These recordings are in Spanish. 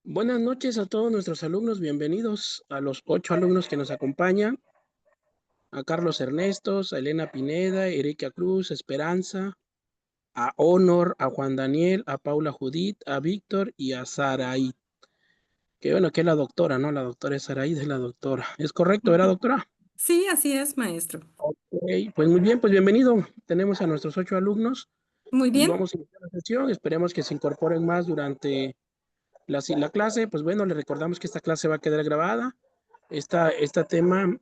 Buenas noches a todos nuestros alumnos, bienvenidos a los 8 alumnos que nos acompañan, a Carlos Ernestos, a Elena Pineda, Erika Cruz, Esperanza, a Honor, a Juan Daniel, a Paula Judith, a Víctor y a Saraí. Que bueno, que es la doctora, ¿no? La doctora es Saraí, es la doctora. ¿Es correcto, verdad, Ujú. doctora? Sí, así es, maestro. Ok, pues muy bien, pues bienvenido. Tenemos a nuestros 8 alumnos Muy y bien. vamos a iniciar la sesión. Esperemos que se incorporen más durante la clase. Pues bueno, le recordamos que esta clase va a quedar grabada. Esta tema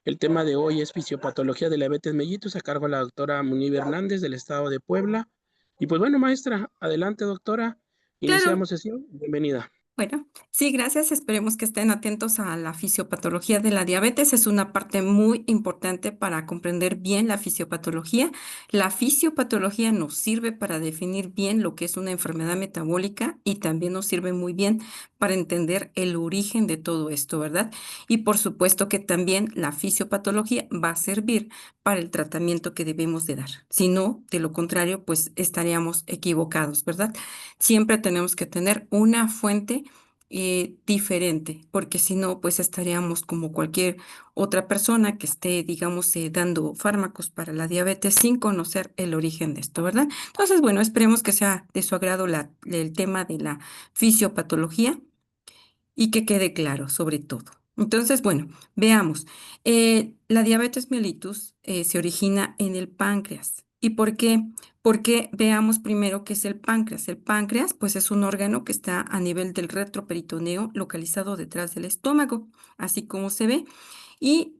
El tema de hoy es fisiopatología de la diabetes mellitus a cargo de la doctora Munive Hernández del estado de Puebla. Y pues bueno, maestra, adelante doctora, Claro. iniciamos sesión, bienvenida. Bueno, sí, gracias. Esperemos que estén atentos a la fisiopatología de la diabetes. Es una parte muy importante para comprender bien la fisiopatología. La fisiopatología nos sirve para definir bien lo que es una enfermedad metabólica y también nos sirve muy bien para entender el origen de todo esto, ¿verdad? Y por supuesto que también la fisiopatología va a servir para el tratamiento que debemos de dar. Si no, de lo contrario, pues estaríamos equivocados, ¿verdad? Siempre tenemos que tener una fuente diferente, porque si no, pues estaríamos como cualquier otra persona que esté, digamos, dando fármacos para la diabetes sin conocer el origen de esto, ¿verdad? Entonces, bueno, esperemos que sea de su agrado el tema de la fisiopatología y que quede claro sobre todo. Entonces, bueno, veamos. La diabetes mellitus se origina en el páncreas. ¿Y por qué? Porque veamos primero qué es el páncreas. El páncreas, pues, es un órgano que está a nivel del retroperitoneo, localizado detrás del estómago, así como se ve, y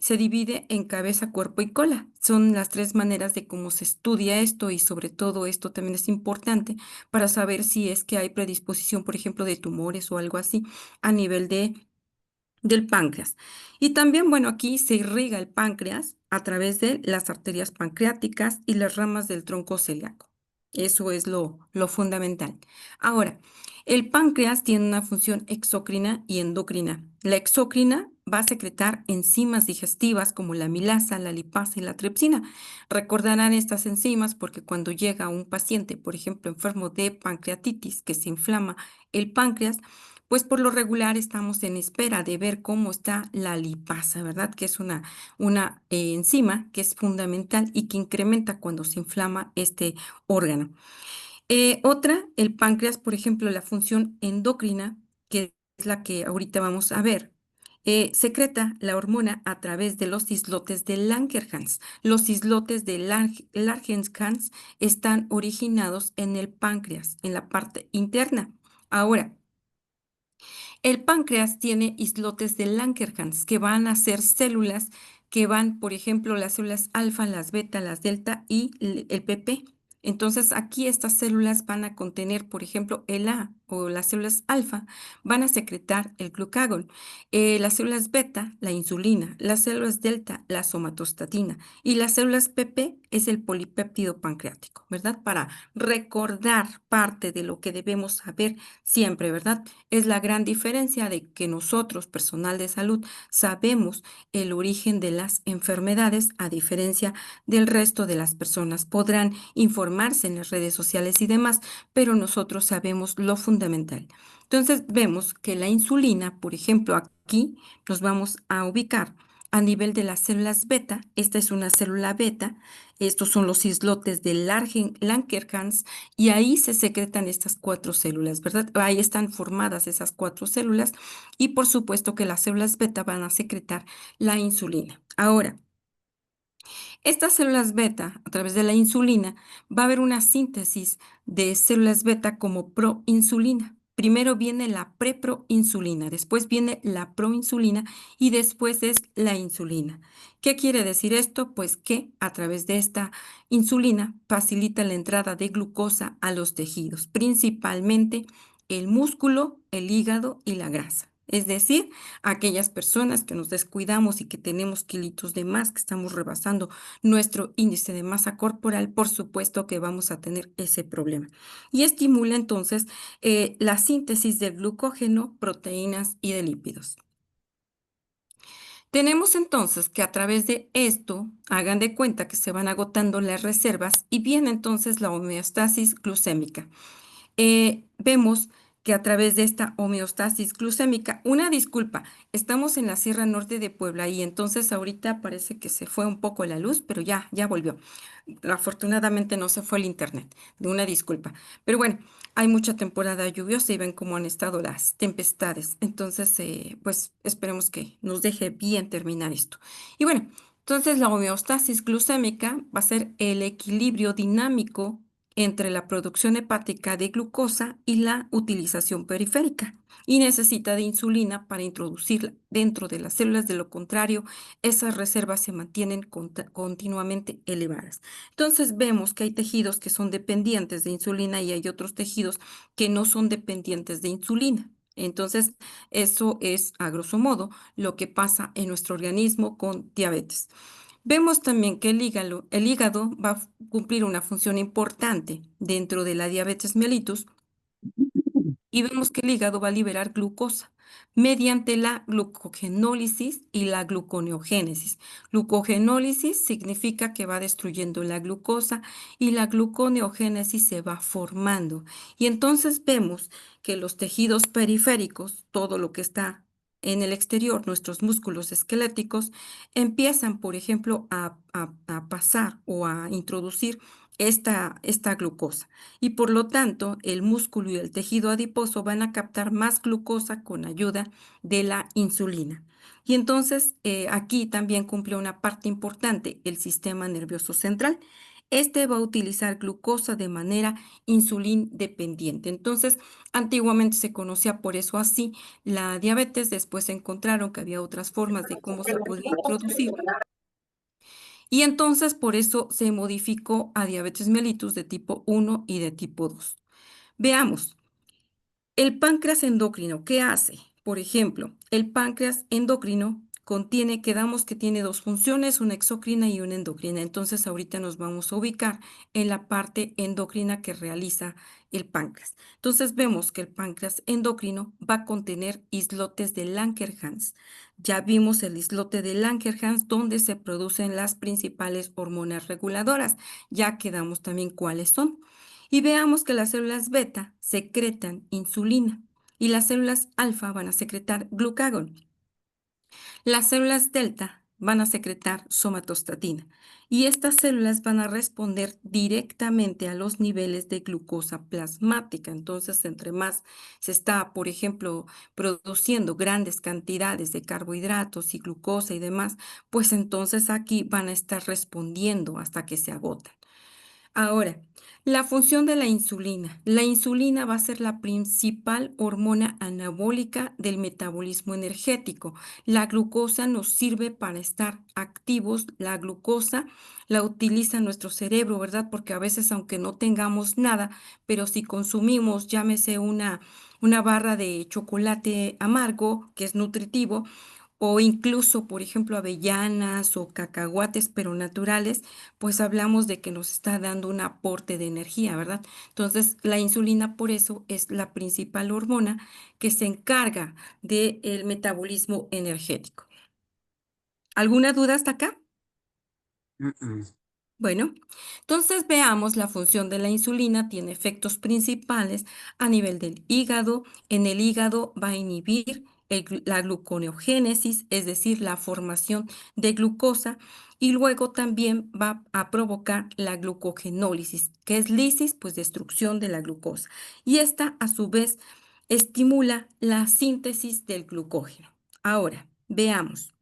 se divide en cabeza, cuerpo y cola. Son las tres maneras de cómo se estudia esto y sobre todo esto también es importante para saber si es que hay predisposición, por ejemplo, de tumores o algo así a nivel del páncreas. Y también, bueno, aquí se irriga el páncreas a través de las arterias pancreáticas y las ramas del tronco celíaco. Eso es lo fundamental. Ahora, el páncreas tiene una función exócrina y endocrina. La exócrina va a secretar enzimas digestivas como la amilasa, la lipasa y la tripsina. Recordarán estas enzimas porque cuando llega un paciente, por ejemplo, enfermo de pancreatitis, que se inflama el páncreas, pues por lo regular estamos en espera de ver cómo está la lipasa, ¿verdad? Que es una enzima que es fundamental y que incrementa cuando se inflama este órgano. Otra, el páncreas, por ejemplo, la función endocrina, que es la que ahorita vamos a ver, secreta la hormona a través de los islotes de Langerhans. Los islotes de Langerhans están originados en el páncreas, en la parte interna. Ahora, el páncreas tiene islotes de Langerhans que van a ser células que van, por ejemplo, las células alfa, las beta, las delta y el PP. Entonces, aquí estas células van a contener, por ejemplo, el A o las células alfa van a secretar el glucagón. Las células beta, la insulina, las células delta, la somatostatina y las células PP es el polipéptido pancreático, ¿verdad? Para recordar parte de lo que debemos saber siempre, ¿verdad? Es la gran diferencia de que nosotros, personal de salud, sabemos el origen de las enfermedades, a diferencia del resto de las personas. Podrán informarse en las redes sociales y demás, pero nosotros sabemos lo fundamental. Entonces, vemos que la insulina, por ejemplo, aquí nos vamos a ubicar a nivel de las células beta. Esta es una célula beta. Estos son los islotes de Langerhans y ahí se secretan estas cuatro células, ¿verdad? Ahí están formadas esas cuatro células y por supuesto que las células beta van a secretar la insulina. Ahora, estas células beta, a través de la insulina, va a haber una síntesis de células beta como proinsulina. Primero viene la preproinsulina, después viene la proinsulina y después es la insulina. ¿Qué quiere decir esto? Pues que a través de esta insulina facilita la entrada de glucosa a los tejidos, principalmente el músculo, el hígado y la grasa. Es decir, aquellas personas que nos descuidamos y que tenemos kilitos de más, que estamos rebasando nuestro índice de masa corporal, por supuesto que vamos a tener ese problema. Y estimula entonces la síntesis de glucógeno, proteínas y de lípidos. Tenemos entonces que a través de esto, hagan de cuenta que se van agotando las reservas y viene entonces la homeostasis glucémica. Vemos que a través de esta homeostasis glucémica, una disculpa, estamos en la Sierra Norte de Puebla y entonces ahorita parece que se fue un poco la luz, pero ya volvió. Afortunadamente no se fue el internet, de una disculpa. Pero bueno, hay mucha temporada lluviosa y ven cómo han estado las tempestades. Entonces, pues esperemos que nos deje bien terminar esto. Y bueno, entonces la homeostasis glucémica va a ser el equilibrio dinámico entre la producción hepática de glucosa y la utilización periférica. Y necesita de insulina para introducirla dentro de las células. De lo contrario, esas reservas se mantienen continuamente elevadas. Entonces vemos que hay tejidos que son dependientes de insulina y hay otros tejidos que no son dependientes de insulina. Entonces, eso es, a grosso modo, lo que pasa en nuestro organismo con diabetes. Vemos también que el hígado va a cumplir una función importante dentro de la diabetes mellitus y vemos que el hígado va a liberar glucosa mediante la glucogenólisis y la gluconeogénesis. Glucogenólisis significa que va destruyendo la glucosa y la gluconeogénesis se va formando. Y entonces vemos que los tejidos periféricos, todo lo que está en el exterior, nuestros músculos esqueléticos, empiezan, por ejemplo, a pasar o a introducir esta glucosa y por lo tanto el músculo y el tejido adiposo van a captar más glucosa con ayuda de la insulina. Y entonces aquí también cumple una parte importante el sistema nervioso central. Este va a utilizar glucosa de manera insulín dependiente. Entonces, antiguamente se conocía por eso así la diabetes, después se encontraron que había otras formas de cómo se podía introducir y entonces por eso se modificó a diabetes mellitus de tipo 1 y de tipo 2. Veamos, el páncreas endocrino, ¿qué hace? Por ejemplo, el páncreas endocrino contiene, quedamos que tiene dos funciones, una exocrina y una endocrina. Entonces, ahorita nos vamos a ubicar en la parte endocrina que realiza el páncreas. Entonces, vemos que el páncreas endocrino va a contener islotes de Langerhans. Ya vimos el islote de Langerhans donde se producen las principales hormonas reguladoras. Ya quedamos también cuáles son. Y veamos que las células beta secretan insulina y las células alfa van a secretar glucagón. Las células delta van a secretar somatostatina y estas células van a responder directamente a los niveles de glucosa plasmática. Entonces, entre más se está, por ejemplo, produciendo grandes cantidades de carbohidratos y glucosa y demás, pues entonces aquí van a estar respondiendo hasta que se agotan. Ahora, la función de la insulina. La insulina va a ser la principal hormona anabólica del metabolismo energético. La glucosa nos sirve para estar activos. La glucosa la utiliza nuestro cerebro, ¿verdad? Porque a veces, aunque no tengamos nada, pero si consumimos, llámese una barra de chocolate amargo, que es nutritivo, o incluso, por ejemplo, avellanas o cacahuates, pero naturales, pues hablamos de que nos está dando un aporte de energía, ¿verdad? Entonces, la insulina por eso es la principal hormona que se encarga del metabolismo energético. ¿Alguna duda hasta acá? Mm-mm. Bueno, entonces veamos la función de la insulina. Tiene efectos principales a nivel del hígado. En el hígado va a inhibir la gluconeogénesis, es decir, la formación de glucosa, y luego también va a provocar la glucogenólisis, que es lisis, pues destrucción de la glucosa. Y esta, a su vez, estimula la síntesis del glucógeno. Ahora, veamos.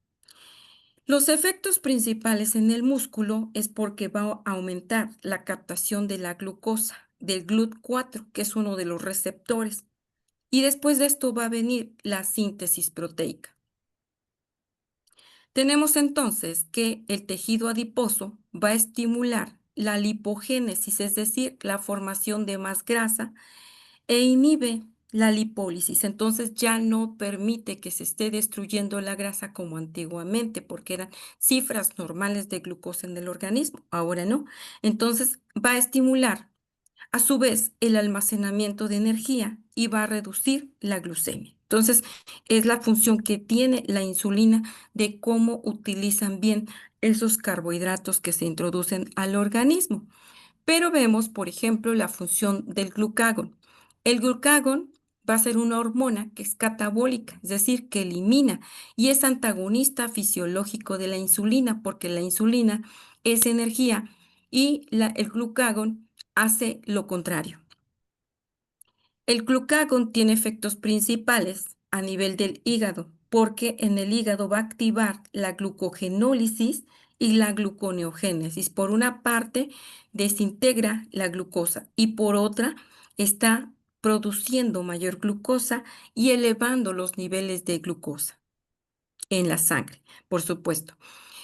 Los efectos principales en el músculo es porque va a aumentar la captación de la glucosa, del GLUT4, que es uno de los receptores. Y después de esto va a venir la síntesis proteica. Tenemos entonces que el tejido adiposo va a estimular la lipogénesis, es decir, la formación de más grasa, e inhibe la lipólisis. Entonces ya no permite que se esté destruyendo la grasa como antiguamente, porque eran cifras normales de glucosa en el organismo. Ahora no. Entonces va a estimular a su vez el almacenamiento de energía y va a reducir la glucemia. Entonces es la función que tiene la insulina de cómo utilizan bien esos carbohidratos que se introducen al organismo. Pero vemos, por ejemplo, la función del glucagón. El glucagón va a ser una hormona que es catabólica, es decir, que elimina y es antagonista fisiológico de la insulina, porque la insulina es energía y el glucagón hace lo contrario. El glucagón tiene efectos principales a nivel del hígado, porque en el hígado va a activar la glucogenólisis y la gluconeogénesis. Por una parte, desintegra la glucosa y por otra, está produciendo mayor glucosa y elevando los niveles de glucosa en la sangre, por supuesto.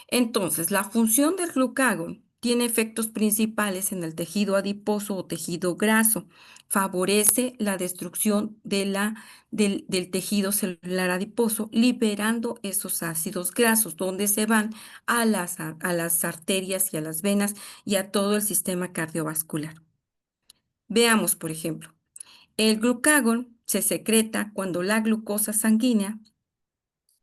Entonces, la función del glucagón tiene efectos principales en el tejido adiposo o tejido graso. Favorece la destrucción del tejido celular adiposo, liberando esos ácidos grasos, donde se van a las arterias y a las venas y a todo el sistema cardiovascular. Veamos, por ejemplo, el glucagón se secreta cuando la glucosa sanguínea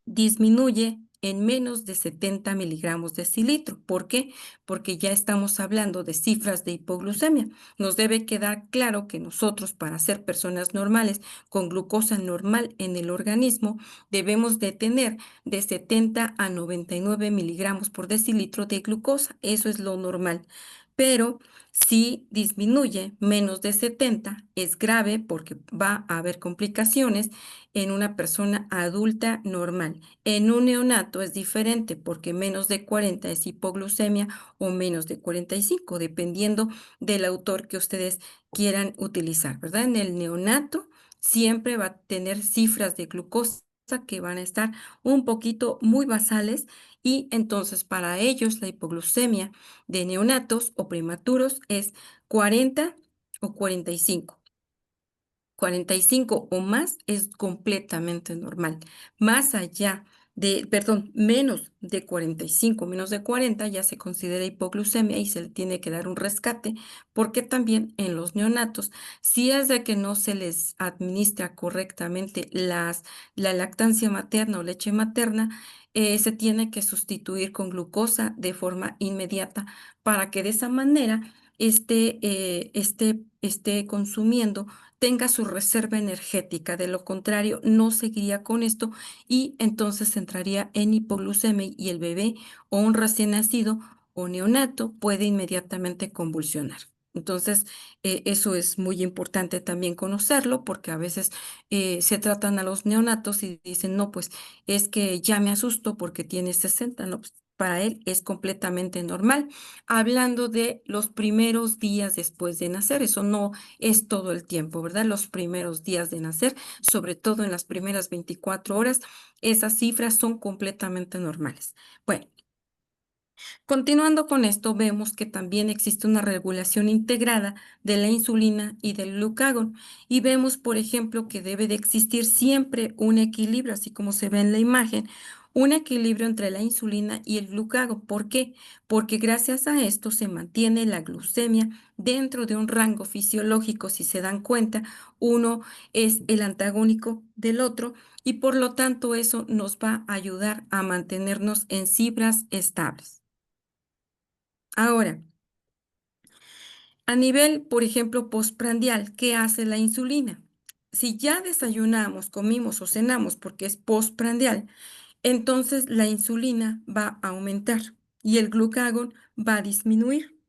disminuye en menos de 70 miligramos decilitro. ¿Por qué? Porque ya estamos hablando de cifras de hipoglucemia. Nos debe quedar claro que nosotros, para ser personas normales con glucosa normal en el organismo, debemos de tener de 70 a 99 miligramos por decilitro de glucosa. Eso es lo normal. Pero si disminuye menos de 70, es grave porque va a haber complicaciones en una persona adulta normal. En un neonato es diferente porque menos de 40 es hipoglucemia o menos de 45, dependiendo del autor que ustedes quieran utilizar, ¿verdad? En el neonato siempre va a tener cifras de glucosa que van a estar un poquito muy basales y entonces para ellos la hipoglucemia de neonatos o prematuros es 40 o 45. 45 o más es completamente normal. Más allá perdón, menos de 45, menos de 40 ya se considera hipoglucemia y se le tiene que dar un rescate, porque también en los neonatos, si es de que no se les administra correctamente la lactancia materna o leche materna, se tiene que sustituir con glucosa de forma inmediata para que de esa manera esté consumiendo, tenga su reserva energética. De lo contrario, no seguiría con esto y entonces entraría en hipoglucemia y el bebé o un recién nacido o neonato puede inmediatamente convulsionar. Entonces, eso es muy importante también conocerlo, porque a veces se tratan a los neonatos y dicen, no, pues es que ya me asusto porque tiene 60, no, pues, para él es completamente normal. Hablando de los primeros días después de nacer, eso no es todo el tiempo, ¿verdad? Los primeros días de nacer, sobre todo en las primeras 24 horas, esas cifras son completamente normales. Bueno, continuando con esto, vemos que también existe una regulación integrada de la insulina y del glucagón. Y vemos, por ejemplo, que debe de existir siempre un equilibrio, así como se ve en la imagen, un equilibrio entre la insulina y el glucagón. ¿Por qué? Porque gracias a esto se mantiene la glucemia dentro de un rango fisiológico. Si se dan cuenta, uno es el antagónico del otro y por lo tanto eso nos va a ayudar a mantenernos en cifras estables. Ahora, a nivel, por ejemplo, postprandial, ¿qué hace la insulina? Si ya desayunamos, comimos o cenamos porque es postprandial, entonces la insulina va a aumentar y el glucagón va a disminuir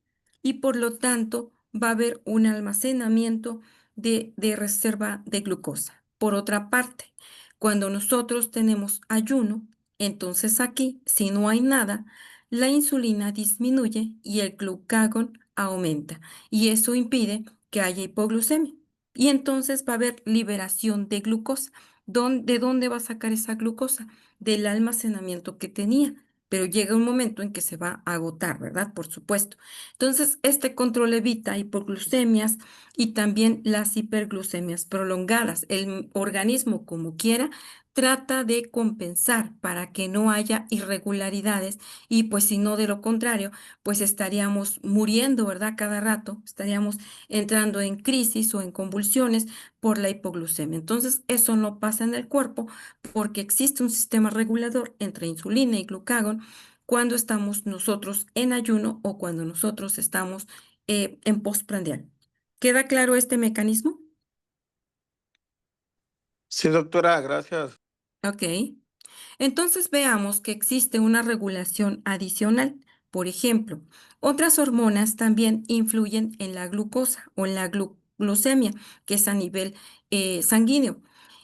y por lo tanto va a haber un almacenamiento de reserva de glucosa. Por otra parte, cuando nosotros tenemos ayuno, entonces aquí, si no hay nada, la insulina disminuye y el glucagón aumenta y eso impide que haya hipoglucemia. Y entonces va a haber liberación de glucosa. ¿De dónde va a sacar esa glucosa? Del almacenamiento que tenía, pero llega un momento en que se va a agotar, ¿verdad? Por supuesto. Entonces, este control evita hipoglucemias y también las hiperglucemias prolongadas. El organismo, como quiera, trata de compensar para que no haya irregularidades y pues si no de lo contrario, pues estaríamos muriendo, ¿verdad? Cada rato estaríamos entrando en crisis o en convulsiones por la hipoglucemia. Entonces, eso no pasa en el cuerpo porque existe un sistema regulador entre insulina y glucagón cuando estamos nosotros en ayuno o cuando nosotros estamos en postprandial. ¿Queda claro este mecanismo? Sí, doctora, gracias. Ok. Entonces veamos que existe una regulación adicional. Por ejemplo, otras hormonas también influyen en la glucosa o en la glucemia, que es a nivel sanguíneo.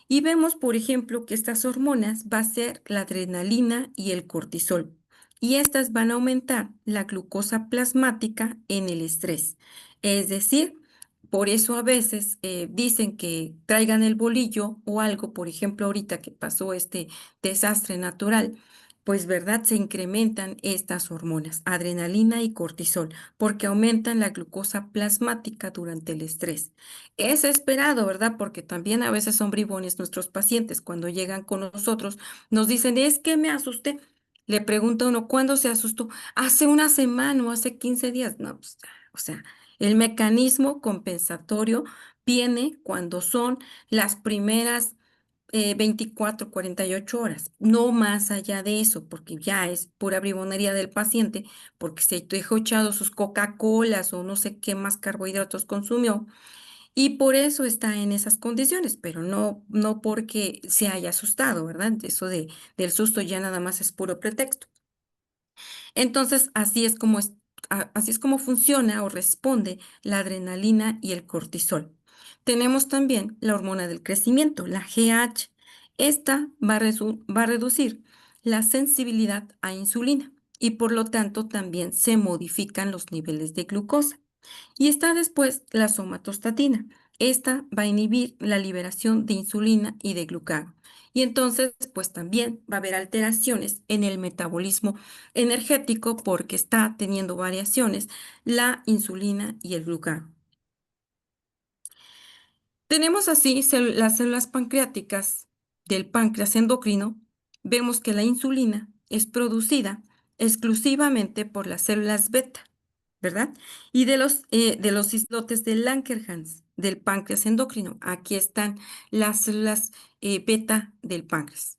Y vemos, por ejemplo, que estas hormonas va a ser la adrenalina y el cortisol. Y estas van a aumentar la glucosa plasmática en el estrés. Es decir, por eso a veces dicen que traigan el bolillo o algo, por ejemplo, ahorita que pasó este desastre natural, pues verdad, se incrementan estas hormonas, adrenalina y cortisol, porque aumentan la glucosa plasmática durante el estrés. Es esperado, ¿verdad? Porque también a veces son bribones nuestros pacientes. Cuando llegan con nosotros, nos dicen, es que me asusté. Le pregunta uno, ¿cuándo se asustó? Hace una semana o hace 15 días. No, pues, o sea, el mecanismo compensatorio viene cuando son las primeras 24, 48 horas, no más allá de eso, porque ya es pura bribonería del paciente, porque se dejó echado sus Coca-Colas o no sé qué más carbohidratos consumió, y por eso está en esas condiciones, pero no porque se haya asustado, ¿verdad? Eso del susto ya nada más es puro pretexto. Entonces, así es como funciona o responde la adrenalina y el cortisol. Tenemos también la hormona del crecimiento, la GH. Esta va a reducir la sensibilidad a insulina y por lo tanto también se modifican los niveles de glucosa. Y está después la somatostatina. Esta va a inhibir la liberación de insulina y de glucagón. Y entonces, pues también va a haber alteraciones en el metabolismo energético porque está teniendo variaciones la insulina y el glucagón. Tenemos así las células pancreáticas del páncreas endocrino. Vemos que la insulina es producida exclusivamente por las células beta, ¿verdad? Y de los islotes de Langerhans, del páncreas endocrino. Aquí están las células beta del páncreas.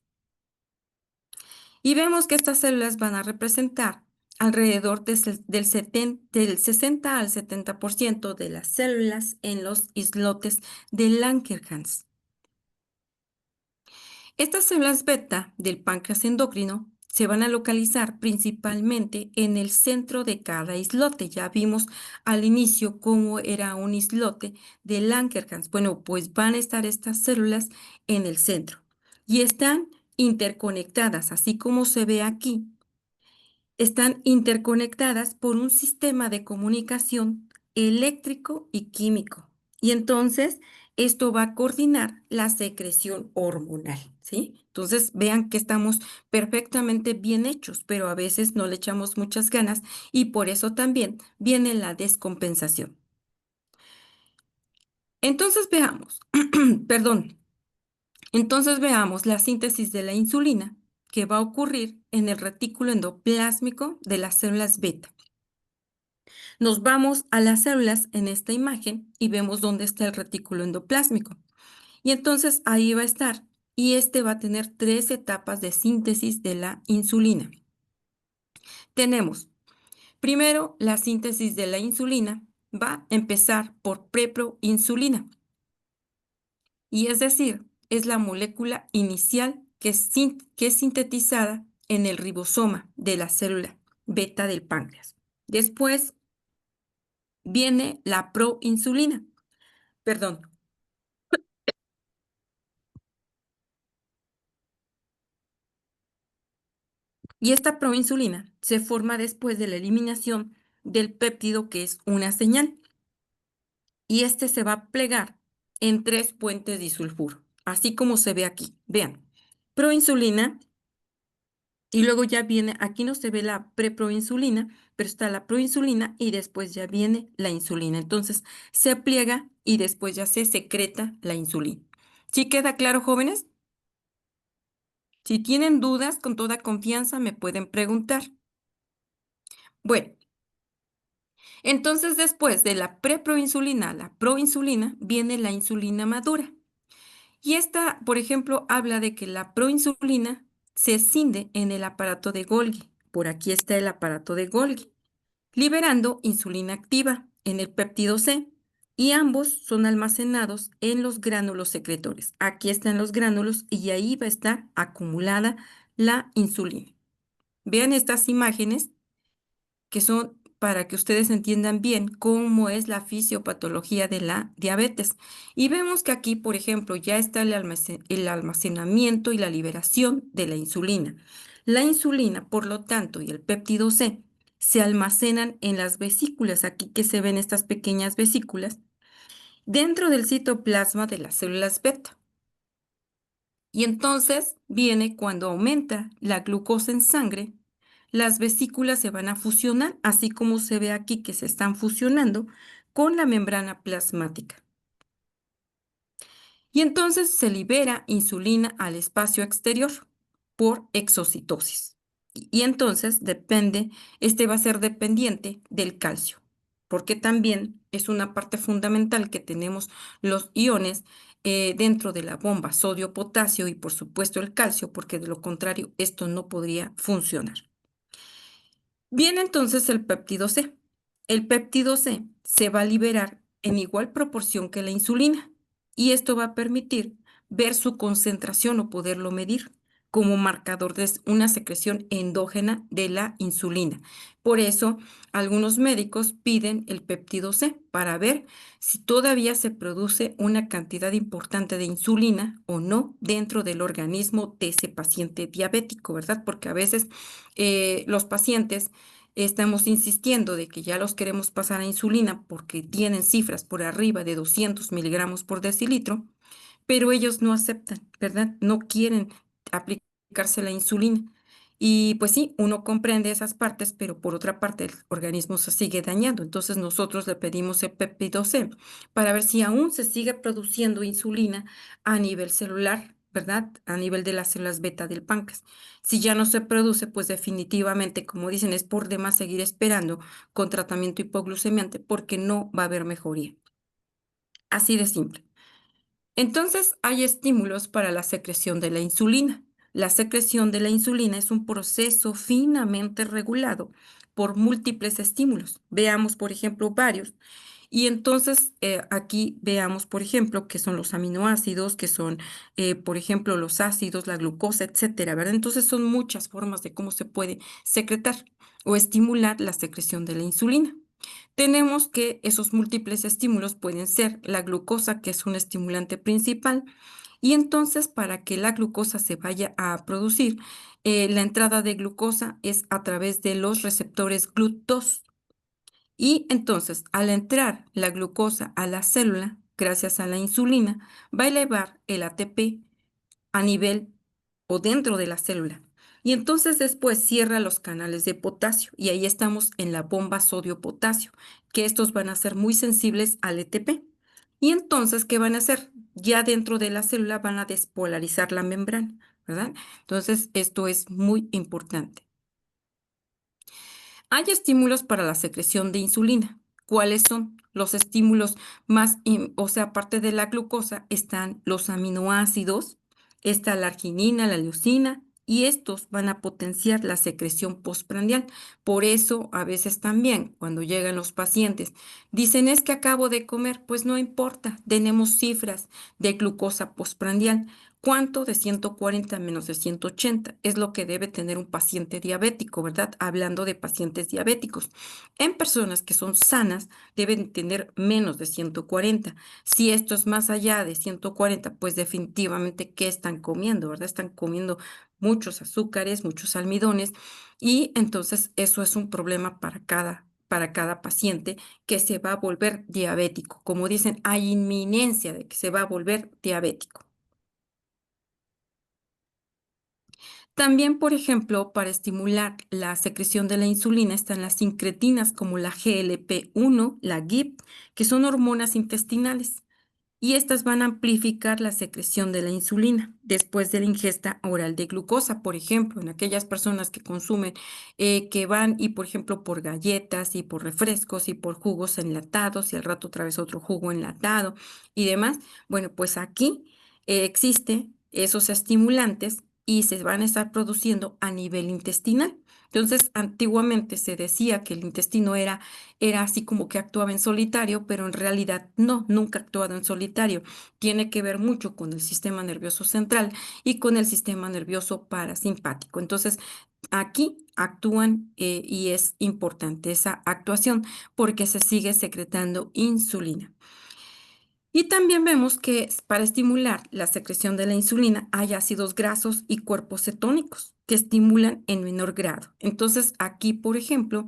Y vemos que estas células van a representar alrededor del 60 al 70% de las células en los islotes de Langerhans. Estas células beta del páncreas endocrino se van a localizar principalmente en el centro de cada islote. Ya vimos al inicio cómo era un islote de Langerhans. Bueno, pues van a estar estas células en el centro y están interconectadas, así como se ve aquí, están interconectadas por un sistema de comunicación eléctrico y químico. Y entonces esto va a coordinar la secreción hormonal, ¿sí? Entonces vean que estamos perfectamente bien hechos, pero a veces no le echamos muchas ganas y por eso también viene la descompensación. Entonces veamos, perdón, entonces veamos la síntesis de la insulina que va a ocurrir en el retículo endoplásmico de las células beta. Nos vamos a las células en esta imagen y vemos dónde está el retículo endoplásmico. Y entonces ahí va a estar. Y este va a tener tres etapas de síntesis de la insulina. Tenemos, primero, la síntesis de la insulina va a empezar por preproinsulina. Y es decir, es la molécula inicial que es sintetizada en el ribosoma de la célula beta del páncreas. Después viene la proinsulina. Perdón. Y esta proinsulina se forma después de la eliminación del péptido que es una señal. Y este se va a plegar en tres puentes disulfuro, así como se ve aquí. Vean, proinsulina y luego ya viene, aquí no se ve la preproinsulina, pero está la proinsulina y después ya viene la insulina. Entonces se pliega y después ya se secreta la insulina. ¿Sí queda claro, jóvenes? Si tienen dudas, con toda confianza me pueden preguntar. Bueno. Entonces, después de la preproinsulina a la proinsulina, viene la insulina madura. Y esta, por ejemplo, habla de que la proinsulina se escinde en el aparato de Golgi. Por aquí está el aparato de Golgi, liberando insulina activa en el péptido C y ambos son almacenados en los gránulos secretores. Aquí están los gránulos y ahí va a estar acumulada la insulina. Vean estas imágenes que son para que ustedes entiendan bien cómo es la fisiopatología de la diabetes. Y vemos que aquí, por ejemplo, ya está el almacenamiento y la liberación de la insulina. La insulina, por lo tanto, y el péptido C se almacenan en las vesículas, aquí que se ven estas pequeñas vesículas, dentro del citoplasma de las células beta. Y entonces viene cuando aumenta la glucosa en sangre, las vesículas se van a fusionar, así como se ve aquí que se están fusionando con la membrana plasmática. Y entonces se libera insulina al espacio exterior por exocitosis. Y entonces este va a ser dependiente del calcio, porque también es una parte fundamental que tenemos los iones dentro de la bomba, sodio, potasio y por supuesto el calcio, porque de lo contrario esto no podría funcionar. Viene entonces el péptido C. El péptido C se va a liberar en igual proporción que la insulina y esto va a permitir ver su concentración o poderlo medir como marcador de una secreción endógena de la insulina. Por eso, algunos médicos piden el péptido C para ver si todavía se produce una cantidad importante de insulina o no dentro del organismo de ese paciente diabético, ¿verdad? Porque a veces los pacientes estamos insistiendo de que ya los queremos pasar a insulina porque tienen cifras por arriba de 200 miligramos por decilitro, pero ellos no aceptan, ¿verdad? No quieren aplicarse la insulina. Y pues sí, uno comprende esas partes, pero por otra parte el organismo se sigue dañando. Entonces nosotros le pedimos el péptido C para ver si aún se sigue produciendo insulina a nivel celular, ¿verdad? A nivel de las células beta del páncreas. Si ya no se produce, pues definitivamente, como dicen, es por demás seguir esperando con tratamiento hipoglucemiante porque no va a haber mejoría. Así de simple. Entonces, hay estímulos para la secreción de la insulina. La secreción de la insulina es un proceso finamente regulado por múltiples estímulos. Veamos, por ejemplo, varios. Y entonces, aquí veamos, por ejemplo, qué son los aminoácidos, qué son, por ejemplo, los ácidos, la glucosa, etcétera, ¿verdad? Entonces, son muchas formas de cómo se puede secretar o estimular la secreción de la insulina. Tenemos que esos múltiples estímulos pueden ser la glucosa, que es un estimulante principal, y entonces para que la glucosa se vaya a producir, la entrada de glucosa es a través de los receptores GLUT2. Y entonces, al entrar la glucosa a la célula, gracias a la insulina, va a elevar el ATP a nivel o dentro de la célula. Y entonces después cierra los canales de potasio y ahí estamos en la bomba sodio-potasio, que estos van a ser muy sensibles al ATP. Y entonces, ¿qué van a hacer? Ya dentro de la célula van a despolarizar la membrana, ¿verdad? Entonces, esto es muy importante. Hay estímulos para la secreción de insulina. ¿Cuáles son? Los estímulos más, o sea, aparte de la glucosa, están los aminoácidos, está la arginina, la leucina, y estos van a potenciar la secreción postprandial. Por eso, a veces también, cuando llegan los pacientes, dicen, es que acabo de comer, pues no importa, tenemos cifras de glucosa postprandial. ¿Cuánto? De 140 menos de 180 es lo que debe tener un paciente diabético, ¿verdad? Hablando de pacientes diabéticos. En personas que son sanas, deben tener menos de 140. Si esto es más allá de 140, pues definitivamente, ¿qué están comiendo, verdad? Están comiendo muchos azúcares, muchos almidones, y entonces eso es un problema para cada paciente que se va a volver diabético. Como dicen, hay inminencia de que se va a volver diabético. También, por ejemplo, para estimular la secreción de la insulina están las incretinas como la GLP-1, la GIP, que son hormonas intestinales. Y estas van a amplificar la secreción de la insulina después de la ingesta oral de glucosa, por ejemplo, en aquellas personas que consumen, que van y, por ejemplo, por galletas y por refrescos y por jugos enlatados y al rato otra vez otro jugo enlatado y demás. Bueno, pues aquí existe esos estimulantes y se van a estar produciendo a nivel intestinal. Entonces, antiguamente se decía que el intestino era así como que actuaba en solitario, pero en realidad no, nunca ha actuado en solitario. Tiene que ver mucho con el sistema nervioso central y con el sistema nervioso parasimpático. Entonces, aquí actúan y es importante esa actuación porque se sigue secretando insulina. Y también vemos que para estimular la secreción de la insulina hay ácidos grasos y cuerpos cetónicos que estimulan en menor grado. Entonces, aquí, por ejemplo,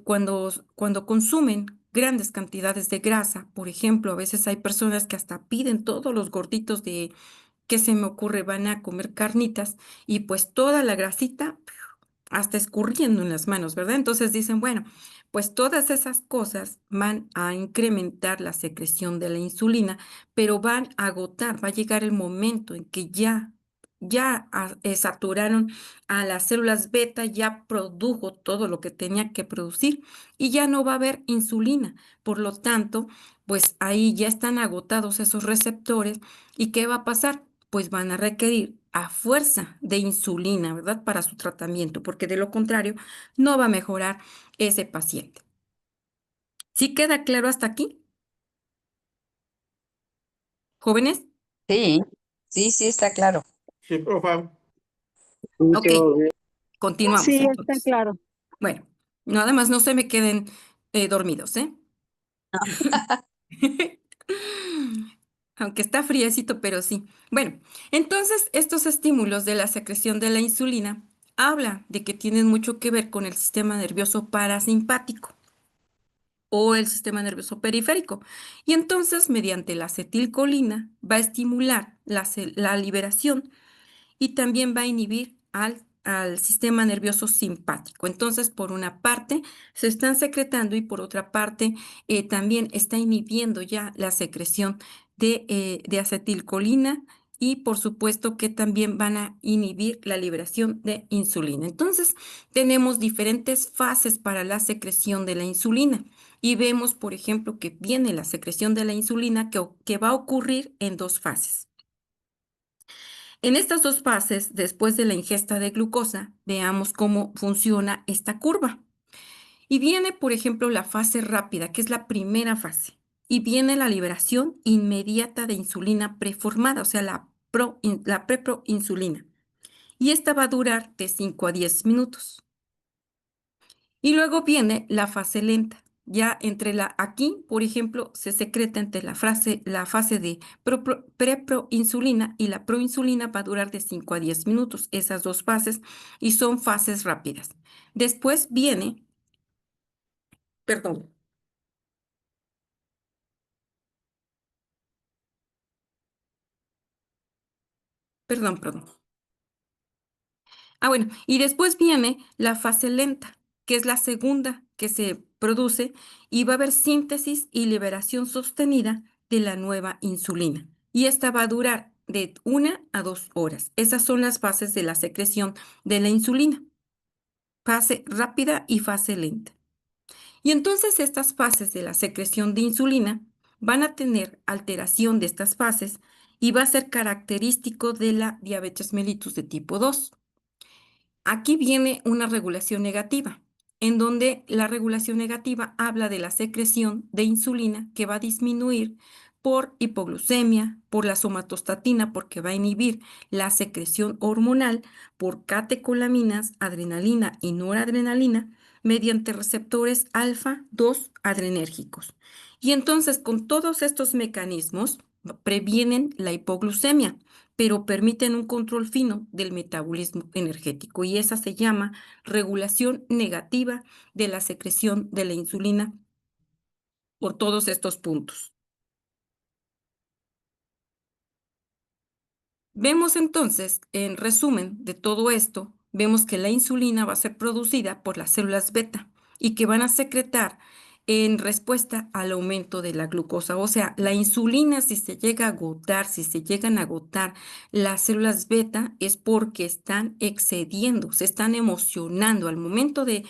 cuando consumen grandes cantidades de grasa, por ejemplo, a veces hay personas que hasta piden todos los gorditos de que se me ocurre, van a comer carnitas y pues toda la grasita hasta escurriendo en las manos, ¿verdad? Entonces dicen, bueno, pues todas esas cosas van a incrementar la secreción de la insulina, pero van a agotar, va a llegar el momento en que saturaron a las células beta, ya produjo todo lo que tenía que producir y ya no va a haber insulina. Por lo tanto, pues ahí ya están agotados esos receptores. ¿Y qué va a pasar? Pues van a requerir a fuerza de insulina, ¿verdad? Para su tratamiento, porque de lo contrario no va a mejorar ese paciente. ¿Sí queda claro hasta aquí, jóvenes? Sí, sí, sí, está claro. Sí, profe. Ok, Mucho bien. continuamos Sí, está entonces. claro. Bueno, nada más no se me queden dormidos, ¿eh? Aunque está friecito, pero sí. Bueno, entonces estos estímulos de la secreción de la insulina habla de que tienen mucho que ver con el sistema nervioso parasimpático o el sistema nervioso periférico. Y entonces, mediante la acetilcolina, va a estimular la liberación y también va a inhibir al sistema nervioso simpático. Entonces, por una parte, se están secretando y por otra parte, también está inhibiendo ya la secreción de acetilcolina y por supuesto que también van a inhibir la liberación de insulina. Entonces, tenemos diferentes fases para la secreción de la insulina. Y vemos, por ejemplo, que viene la secreción de la insulina que va a ocurrir en dos fases. En estas dos fases, después de la ingesta de glucosa, veamos cómo funciona esta curva. Y viene, por ejemplo, la fase rápida, que es la primera fase. Y viene la liberación inmediata de insulina preformada, o sea, la preproinsulina. Y esta va a durar de 5 a 10 minutos. Y luego viene la fase lenta. Ya aquí, por ejemplo, se secreta entre la fase de preproinsulina y la proinsulina va a durar de 5 a 10 minutos, esas dos fases, y son fases rápidas. Después viene, perdón, perdón. Bueno, y después viene la fase lenta, que es la segunda que se produce y va a haber síntesis y liberación sostenida de la nueva insulina. Y esta va a durar de 1 a 2 horas. Esas son las fases de la secreción de la insulina, fase rápida y fase lenta. Y entonces estas fases de la secreción de insulina van a tener alteración de estas fases y va a ser característico de la diabetes mellitus de tipo 2. Aquí viene una regulación negativa, en donde la regulación negativa habla de la secreción de insulina que va a disminuir por hipoglucemia, por la somatostatina, porque va a inhibir la secreción hormonal, por catecolaminas, adrenalina y noradrenalina, mediante receptores alfa 2 adrenérgicos. Y entonces, con todos estos mecanismos, previenen la hipoglucemia, pero permiten un control fino del metabolismo energético y esa se llama regulación negativa de la secreción de la insulina por todos estos puntos. Vemos entonces, en resumen de todo esto, vemos que la insulina va a ser producida por las células beta y que van a secretar en respuesta al aumento de la glucosa. O sea, la insulina, si se llega a agotar, si se llegan a agotar las células beta, es porque están excediendo, se están emocionando al momento de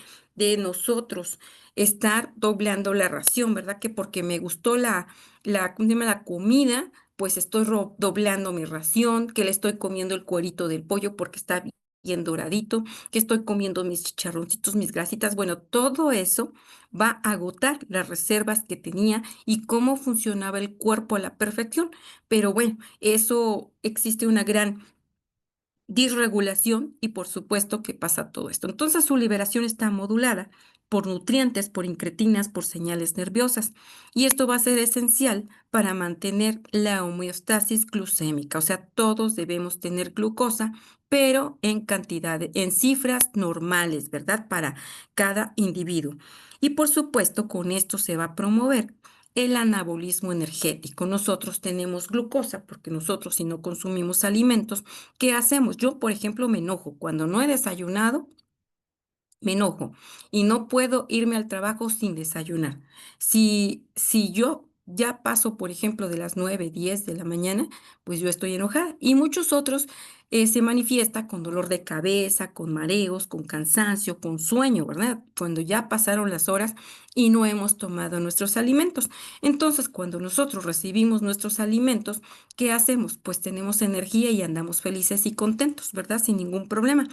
nosotros estar doblando la ración, ¿verdad? Que porque me gustó ¿cómo se llama? La comida, pues estoy doblando mi ración, que le estoy comiendo el cuerito del pollo porque está bien doradito, que estoy comiendo mis chicharroncitos, mis grasitas. Bueno, todo eso va a agotar las reservas que tenía y cómo funcionaba el cuerpo a la perfección. Pero bueno, eso existe una gran disregulación y por supuesto que pasa todo esto. Entonces su liberación está modulada por nutrientes, por incretinas, por señales nerviosas y esto va a ser esencial para mantener la homeostasis glucémica. O sea, todos debemos tener glucosa, pero en cantidad, en cifras normales, ¿verdad? Para cada individuo. Y por supuesto, con esto se va a promover el anabolismo energético. Nosotros tenemos glucosa porque nosotros si no consumimos alimentos, ¿qué hacemos? Yo, por ejemplo, me enojo. Cuando no he desayunado, me enojo y no puedo irme al trabajo sin desayunar. Si yo ya paso, por ejemplo, de las 9, 10 de la mañana, pues yo estoy enojada. Y muchos otros se manifiesta con dolor de cabeza, con mareos, con cansancio, con sueño, ¿verdad? Cuando ya pasaron las horas y no hemos tomado nuestros alimentos. Entonces, cuando nosotros recibimos nuestros alimentos, ¿qué hacemos? Pues tenemos energía y andamos felices y contentos, ¿verdad? Sin ningún problema.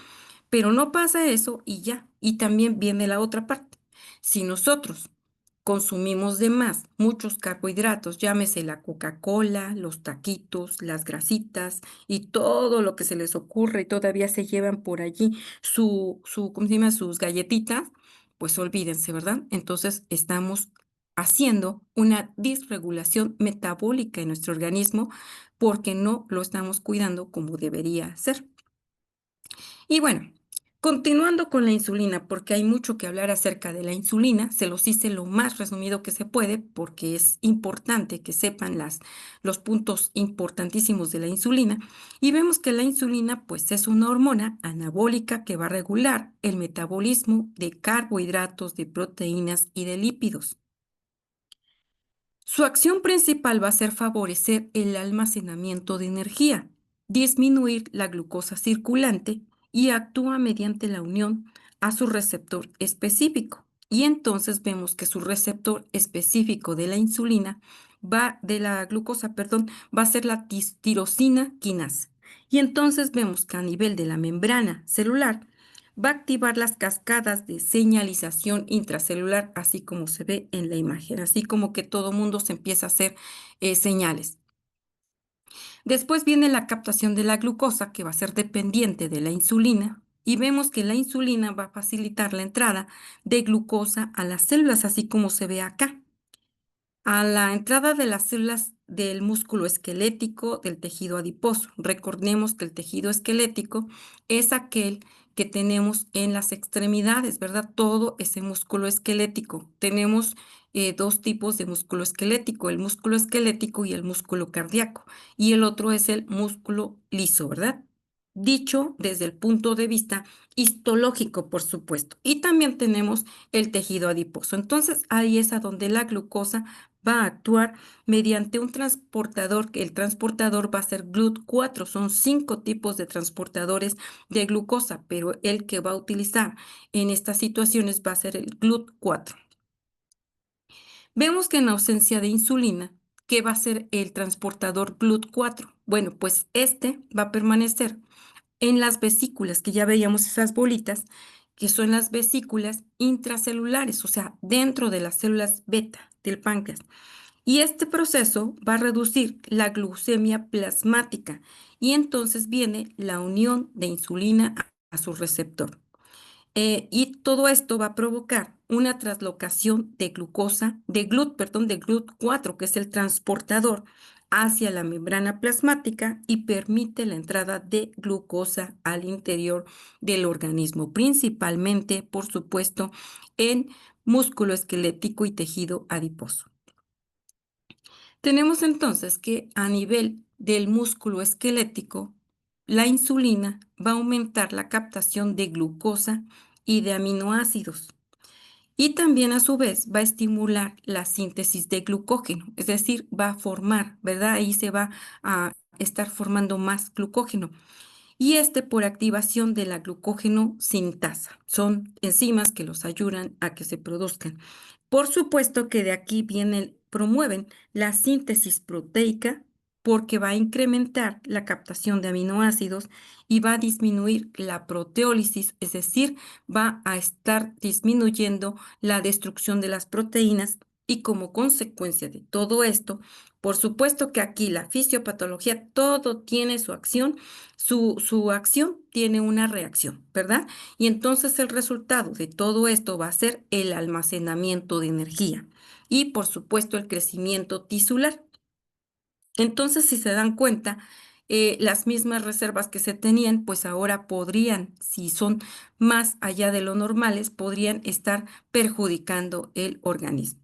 Pero no pasa eso y ya. Y también viene la otra parte. Si nosotros consumimos de más muchos carbohidratos, llámese la Coca-Cola, los taquitos, las grasitas y todo lo que se les ocurre y todavía se llevan por allí ¿cómo se llama? Sus galletitas, pues olvídense, ¿verdad? Entonces estamos haciendo una disregulación metabólica en nuestro organismo porque no lo estamos cuidando como debería ser. Y bueno, continuando con la insulina, porque hay mucho que hablar acerca de la insulina, se los hice lo más resumido que se puede, porque es importante que sepan los puntos importantísimos de la insulina. Y vemos que la insulina, pues, es una hormona anabólica que va a regular el metabolismo de carbohidratos, de proteínas y de lípidos. Su acción principal va a ser favorecer el almacenamiento de energía, disminuir la glucosa circulante y actúa mediante la unión a su receptor específico. Y entonces vemos que su receptor específico de la insulina de la glucosa, perdón, va a ser la tirosina quinasa. Y entonces vemos que a nivel de la membrana celular va a activar las cascadas de señalización intracelular, así como se ve en la imagen, así como que todo mundo se empieza a hacer señales. Después viene la captación de la glucosa, que va a ser dependiente de la insulina, y vemos que la insulina va a facilitar la entrada de glucosa a las células, así como se ve acá. A la entrada de las células del músculo esquelético del tejido adiposo. Recordemos que el tejido esquelético es aquel que tenemos en las extremidades, ¿verdad? Todo ese músculo esquelético. Tenemos dos tipos de músculo esquelético, el músculo esquelético y el músculo cardíaco. Y el otro es el músculo liso, ¿verdad? Dicho desde el punto de vista histológico, por supuesto. Y también tenemos el tejido adiposo. Entonces, ahí es a donde la glucosa va a actuar mediante un transportador, que el transportador va a ser GLUT4. Son 5 tipos de transportadores de glucosa, pero el que va a utilizar en estas situaciones va a ser el GLUT4. Vemos que en ausencia de insulina, ¿qué va a ser el transportador GLUT4? Bueno, pues este va a permanecer en las vesículas, que ya veíamos esas bolitas, que son las vesículas intracelulares, o sea, dentro de las células beta del páncreas. Y este proceso va a reducir la glucemia plasmática y entonces viene la unión de insulina a su receptor. Y todo esto va a provocar una translocación de glucosa, de GLUT4, que es el transportador, hacia la membrana plasmática y permite la entrada de glucosa al interior del organismo, principalmente, por supuesto, en músculo esquelético y tejido adiposo. Tenemos entonces que a nivel del músculo esquelético, la insulina va a aumentar la captación de glucosa y de aminoácidos. Y también a su vez va a estimular la síntesis de glucógeno, es decir, va a formar, ¿verdad? Ahí se va a estar formando más glucógeno. Y por activación de la glucógeno sintasa. Son enzimas que los ayudan a que se produzcan. Por supuesto que de aquí promueven la síntesis proteica porque va a incrementar la captación de aminoácidos y va a disminuir la proteólisis, es decir, va a estar disminuyendo la destrucción de las proteínas y como consecuencia de todo esto, por supuesto que aquí la fisiopatología, todo tiene su acción, su acción tiene una reacción, ¿verdad? Y entonces el resultado de todo esto va a ser el almacenamiento de energía y por supuesto el crecimiento tisular. Entonces, si se dan cuenta, las mismas reservas que se tenían, pues ahora podrían, si son más allá de lo normales, podrían estar perjudicando el organismo.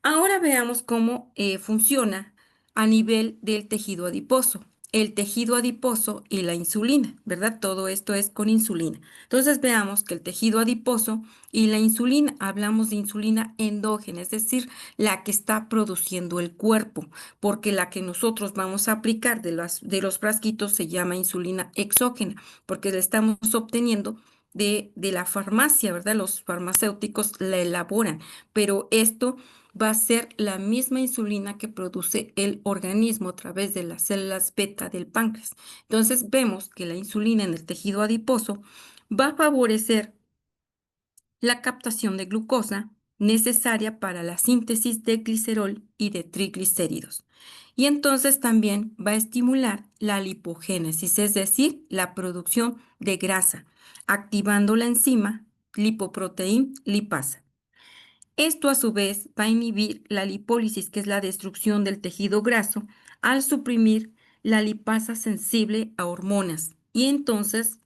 Ahora veamos cómo funciona a nivel del tejido adiposo. El tejido adiposo y la insulina, ¿verdad? Todo esto es con insulina. Entonces veamos que el tejido adiposo y la insulina, hablamos de insulina endógena, es decir, la que está produciendo el cuerpo, porque la que nosotros vamos a aplicar de los frasquitos se llama insulina exógena, porque la estamos obteniendo de la farmacia, ¿verdad? Los farmacéuticos la elaboran, pero esto va a ser la misma insulina que produce el organismo a través de las células beta del páncreas. Entonces vemos que la insulina en el tejido adiposo va a favorecer la captación de glucosa necesaria para la síntesis de glicerol y de triglicéridos. Y entonces también va a estimular la lipogénesis, es decir, la producción de grasa, activando la enzima lipoproteína lipasa. Esto a su vez va a inhibir la lipólisis, que es la destrucción del tejido graso, al suprimir la lipasa sensible a hormonas. Y entonces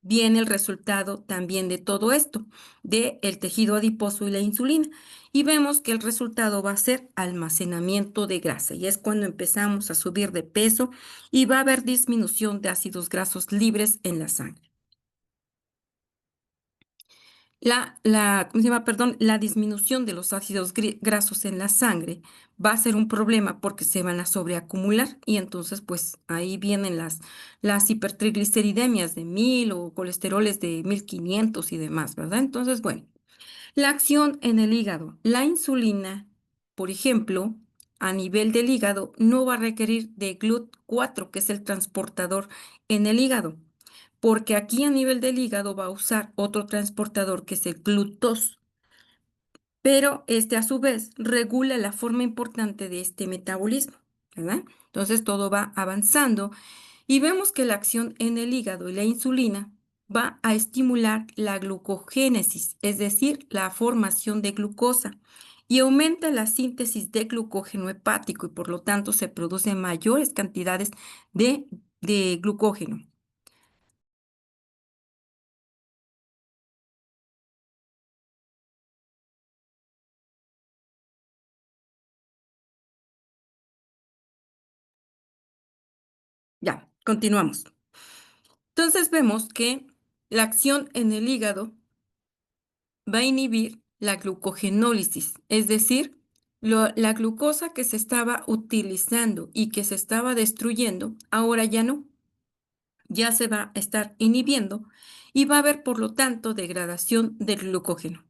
viene el resultado también de todo esto, del tejido adiposo y la insulina. Y vemos que el resultado va a ser almacenamiento de grasa. Y es cuando empezamos a subir de peso y va a haber disminución de ácidos grasos libres en la sangre. ¿Cómo se llama? Perdón, la disminución de los ácidos grasos en la sangre va a ser un problema porque se van a sobreacumular y entonces pues ahí vienen las hipertrigliceridemias de 1000 o colesteroles de 1500 y demás, ¿verdad? Entonces, bueno, la acción en el hígado. La insulina, por ejemplo, a nivel del hígado no va a requerir de GLUT4, que es el transportador en el hígado, porque aquí a nivel del hígado va a usar otro transportador que es el GLUT2, pero este a su vez regula la forma importante de este metabolismo, ¿verdad? Entonces todo va avanzando y vemos que la acción en el hígado y la insulina va a estimular la glucogénesis, es decir, la formación de glucosa, y aumenta la síntesis de glucógeno hepático y por lo tanto se producen mayores cantidades de glucógeno. Ya, continuamos. Entonces vemos que la acción en el hígado va a inhibir la glucogenólisis, es decir, la glucosa que se estaba utilizando y que se estaba destruyendo, ahora ya no, ya se va a estar inhibiendo y va a haber, por lo tanto, degradación del glucógeno.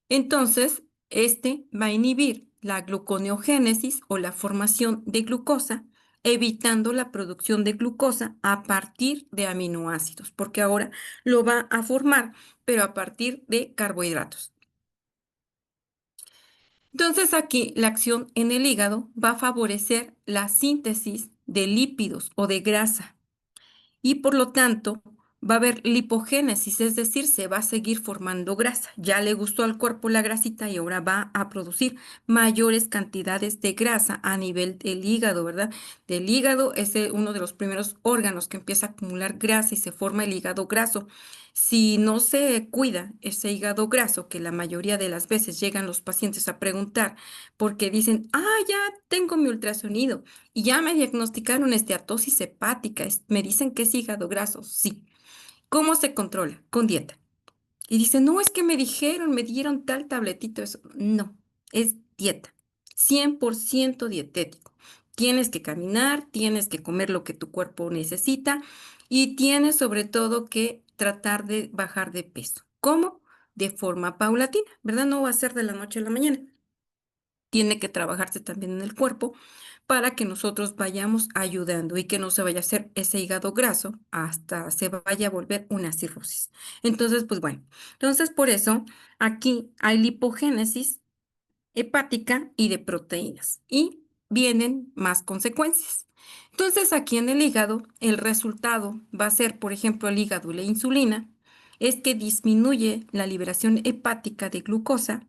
Entonces, este va a inhibir la gluconeogénesis o la formación de glucosa, evitando la producción de glucosa a partir de aminoácidos, porque ahora lo va a formar, pero a partir de carbohidratos. Entonces, aquí la acción en el hígado va a favorecer la síntesis de lípidos o de grasa y por lo tanto va a haber lipogénesis, es decir, se va a seguir formando grasa. Ya le gustó al cuerpo la grasita y ahora va a producir mayores cantidades de grasa a nivel del hígado, ¿verdad? Del hígado es uno de los primeros órganos que empieza a acumular grasa y se forma el hígado graso. Si no se cuida ese hígado graso, que la mayoría de las veces llegan los pacientes a preguntar porque dicen, ya tengo mi ultrasonido y ya me diagnosticaron esteatosis hepática. Me dicen que es hígado graso. Sí. ¿Cómo se controla? Con dieta. Y dicen, no, es que me dijeron, me dieron tal tabletito. Eso. No, es dieta. 100% dietético. Tienes que caminar, tienes que comer lo que tu cuerpo necesita y tienes sobre todo que tratar de bajar de peso. ¿Cómo? De forma paulatina, ¿verdad? No va a ser de la noche a la mañana. Tiene que trabajarse también en el cuerpo para que nosotros vayamos ayudando y que no se vaya a hacer ese hígado graso hasta se vaya a volver una cirrosis. Entonces, pues bueno, entonces por eso aquí hay lipogénesis hepática y de proteínas y vienen más consecuencias. Entonces, aquí en el hígado, el resultado va a ser, por ejemplo, el hígado y la insulina, es que disminuye la liberación hepática de glucosa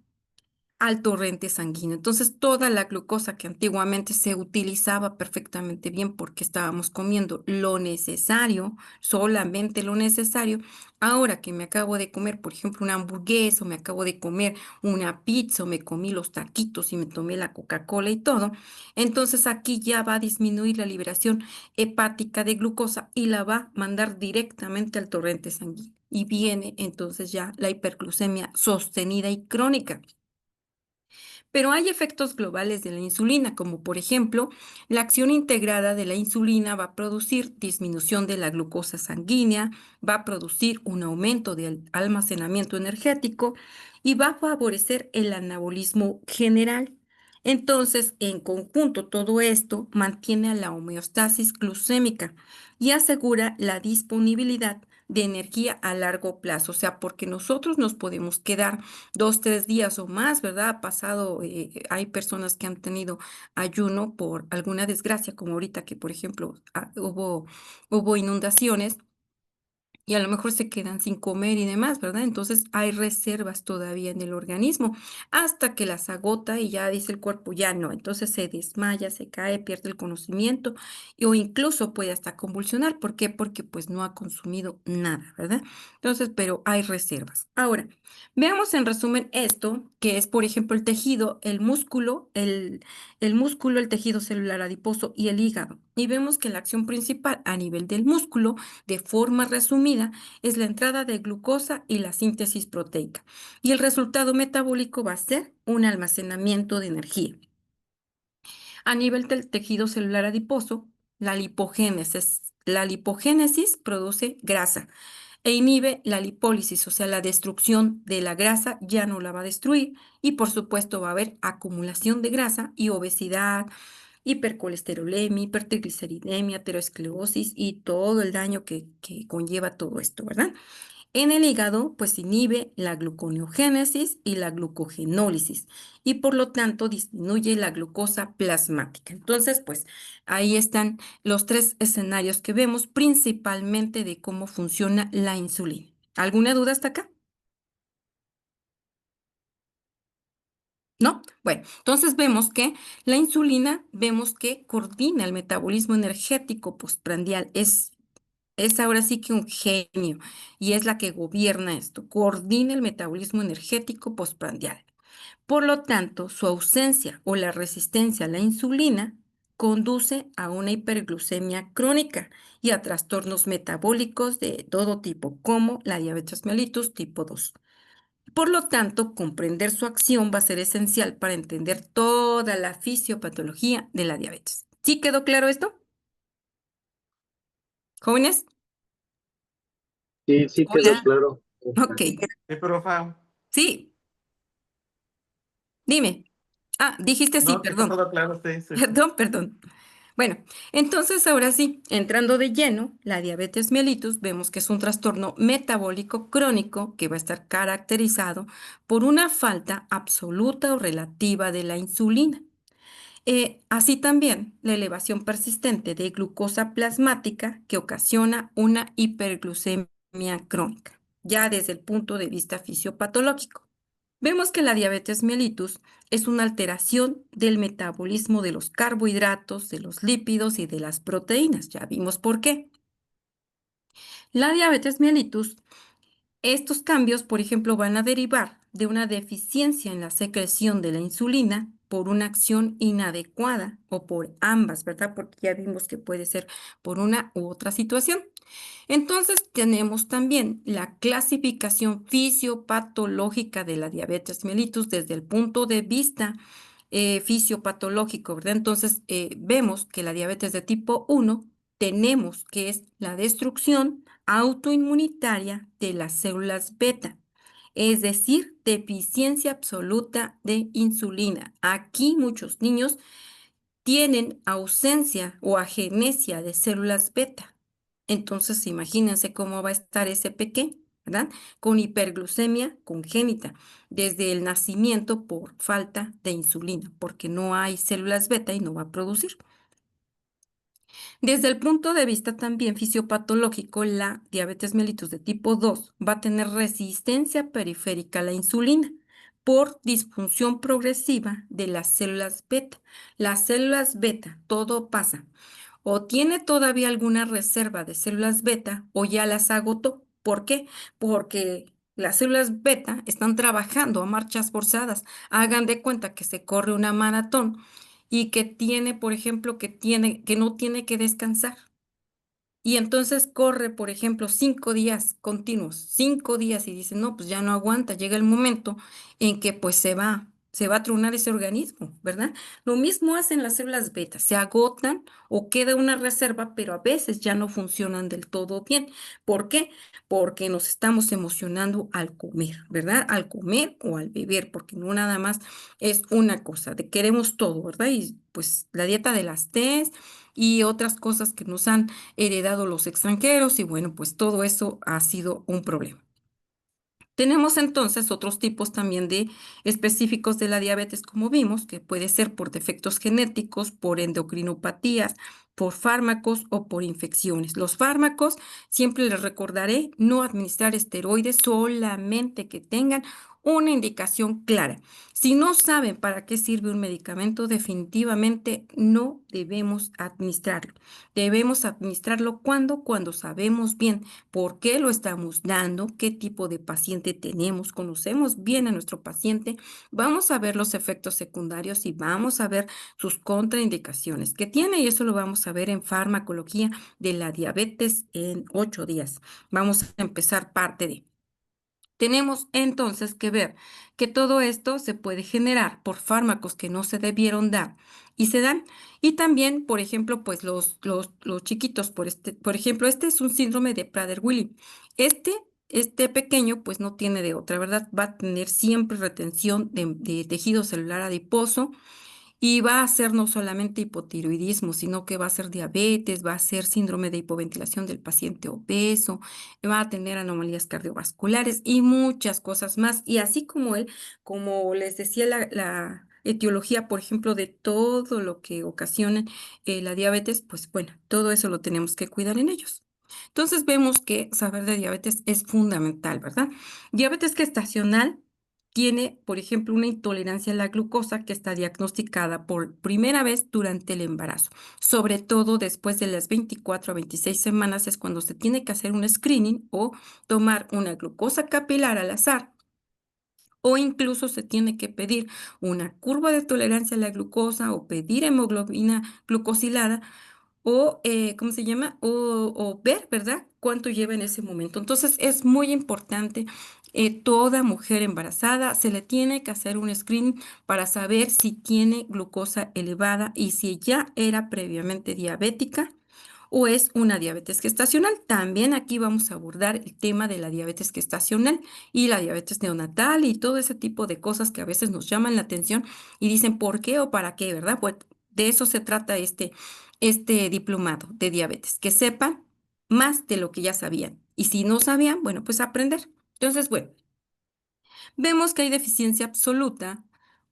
al torrente sanguíneo. Entonces, toda la glucosa que antiguamente se utilizaba perfectamente bien porque estábamos comiendo lo necesario, solamente lo necesario, ahora que me acabo de comer, por ejemplo, una hamburguesa o me acabo de comer una pizza o me comí los taquitos y me tomé la Coca-Cola y todo, entonces aquí ya va a disminuir la liberación hepática de glucosa y la va a mandar directamente al torrente sanguíneo. Y viene entonces ya la hiperglucemia sostenida y crónica. Pero hay efectos globales de la insulina, como por ejemplo, la acción integrada de la insulina va a producir disminución de la glucosa sanguínea, va a producir un aumento del almacenamiento energético y va a favorecer el anabolismo general. Entonces, en conjunto, todo esto mantiene a la homeostasis glucémica y asegura la disponibilidad de energía a largo plazo, o sea, porque nosotros nos podemos quedar 2, 3 días o más, ¿verdad? Ha pasado, hay personas que han tenido ayuno por alguna desgracia, como ahorita que, por ejemplo, hubo inundaciones y a lo mejor se quedan sin comer y demás, ¿verdad? Entonces hay reservas todavía en el organismo hasta que las agota y ya dice el cuerpo, ya no. Entonces se desmaya, se cae, pierde el conocimiento o incluso puede hasta convulsionar. ¿Por qué? Porque pues no ha consumido nada, ¿verdad? Entonces, pero hay reservas. Ahora, veamos en resumen esto, que es, por ejemplo, el tejido, el músculo, el tejido celular adiposo y el hígado. Y vemos que la acción principal a nivel del músculo de forma resumida, es la entrada de glucosa y la síntesis proteica. Y el resultado metabólico va a ser un almacenamiento de energía. A nivel del tejido celular adiposo, la lipogénesis. La lipogénesis produce grasa e inhibe la lipólisis, o sea, la destrucción de la grasa ya no la va a destruir y por supuesto va a haber acumulación de grasa y obesidad, hipercolesterolemia, hipertrigliceridemia, aterosclerosis y todo el daño que conlleva todo esto, ¿verdad? En el hígado, pues inhibe la gluconeogénesis y la glucogenólisis y por lo tanto disminuye la glucosa plasmática. Entonces, pues ahí están los tres escenarios que vemos principalmente de cómo funciona la insulina. ¿Alguna duda hasta acá? ¿No? Bueno, entonces vemos que la insulina, vemos que coordina el metabolismo energético postprandial. Es ahora sí que un genio y es la que gobierna esto, coordina el metabolismo energético postprandial. Por lo tanto, su ausencia o la resistencia a la insulina conduce a una hiperglucemia crónica y a trastornos metabólicos de todo tipo, como la diabetes mellitus tipo 2. Por lo tanto, comprender su acción va a ser esencial para entender toda la fisiopatología de la diabetes. ¿Sí quedó claro esto? Jóvenes, Sí, sí quedó hola. claro. Ok, Profa, sí, dime. Ah, dijiste sí, no, que está perdón. todo claro, sí, sí. Perdón, perdón. Bueno, entonces ahora sí, entrando de lleno, la diabetes mellitus vemos que es un trastorno metabólico crónico que va a estar caracterizado por una falta absoluta o relativa de la insulina. Así también la elevación persistente de glucosa plasmática que ocasiona una hiperglucemia crónica, ya desde el punto de vista fisiopatológico. Vemos que la diabetes mellitus es una alteración del metabolismo de los carbohidratos, de los lípidos y de las proteínas. Ya vimos por qué. La diabetes mellitus, estos cambios, por ejemplo, van a derivar de una deficiencia en la secreción de la insulina por una acción inadecuada o por ambas, ¿verdad? Porque ya vimos que puede ser por una u otra situación. Entonces tenemos también la clasificación fisiopatológica de la diabetes mellitus desde el punto de vista fisiopatológico, ¿verdad? Entonces vemos que la diabetes de tipo 1 tenemos que es la destrucción autoinmunitaria de las células beta, es decir, deficiencia absoluta de insulina. Aquí muchos niños tienen ausencia o agenesia de células beta. Entonces, imagínense cómo va a estar ese pequeño, ¿verdad? Con hiperglucemia congénita desde el nacimiento por falta de insulina, porque no hay células beta y no va a producir. Desde el punto de vista también fisiopatológico, la diabetes mellitus de tipo 2 va a tener resistencia periférica a la insulina por disfunción progresiva de las células beta. Las células beta, todo pasa. O tiene todavía alguna reserva de células beta o ya las agotó. ¿Por qué? Porque las células beta están trabajando a marchas forzadas. Hagan de cuenta que se corre una maratón y que tiene, por ejemplo, que no tiene que descansar. Y entonces corre, por ejemplo, 5 días continuos, 5 días y dice, no, pues ya no aguanta. Llega el momento en que pues se va a tronar ese organismo, ¿verdad? Lo mismo hacen las células beta, se agotan o queda una reserva, pero a veces ya no funcionan del todo bien. ¿Por qué? Porque nos estamos emocionando al comer, ¿verdad? Al comer o al beber, porque no nada más es una cosa, de queremos todo, ¿verdad? Y pues la dieta de las T's y otras cosas que nos han heredado los extranjeros y bueno, pues todo eso ha sido un problema. Tenemos entonces otros tipos también de específicos de la diabetes, como vimos, que puede ser por defectos genéticos, por endocrinopatías, por fármacos o por infecciones. Los fármacos, siempre les recordaré, no administrar esteroides, solamente que tengan una indicación clara. Si no saben para qué sirve un medicamento, definitivamente no debemos administrarlo. Debemos administrarlo cuando sabemos bien por qué lo estamos dando, qué tipo de paciente tenemos, conocemos bien a nuestro paciente, vamos a ver los efectos secundarios y vamos a ver sus contraindicaciones que tiene y eso lo vamos a ver en farmacología de la diabetes en 8 días. Vamos a empezar parte de. Tenemos entonces que ver que todo esto se puede generar por fármacos que no se debieron dar y se dan. Y también, por ejemplo, pues los chiquitos, por ejemplo, este es un síndrome de Prader-Willi. Este pequeño, pues no tiene de otra, ¿verdad? Va a tener siempre retención de tejido celular adiposo y va a ser no solamente hipotiroidismo, sino que va a ser diabetes, va a ser síndrome de hipoventilación del paciente obeso, va a tener anomalías cardiovasculares y muchas cosas más. Y así como él, como les decía, la etiología, por ejemplo, de todo lo que ocasiona la diabetes, pues bueno, todo eso lo tenemos que cuidar en ellos. Entonces vemos que saber de diabetes es fundamental, ¿verdad? Diabetes gestacional tiene, por ejemplo, una intolerancia a la glucosa que está diagnosticada por primera vez durante el embarazo. Sobre todo después de las 24 a 26 semanas es cuando se tiene que hacer un screening o tomar una glucosa capilar al azar. O incluso se tiene que pedir una curva de tolerancia a la glucosa o pedir hemoglobina glucosilada o, ¿cómo se llama? O ver, ¿verdad? Cuánto lleva en ese momento. Entonces, es muy importante, toda mujer embarazada se le tiene que hacer un screening para saber si tiene glucosa elevada y si ya era previamente diabética o es una diabetes gestacional. También aquí vamos a abordar el tema de la diabetes gestacional y la diabetes neonatal y todo ese tipo de cosas que a veces nos llaman la atención y dicen por qué o para qué, ¿verdad? Pues de eso se trata este diplomado de diabetes, que sepan más de lo que ya sabían. Y si no sabían, bueno, pues aprender. Entonces, bueno, vemos que hay deficiencia absoluta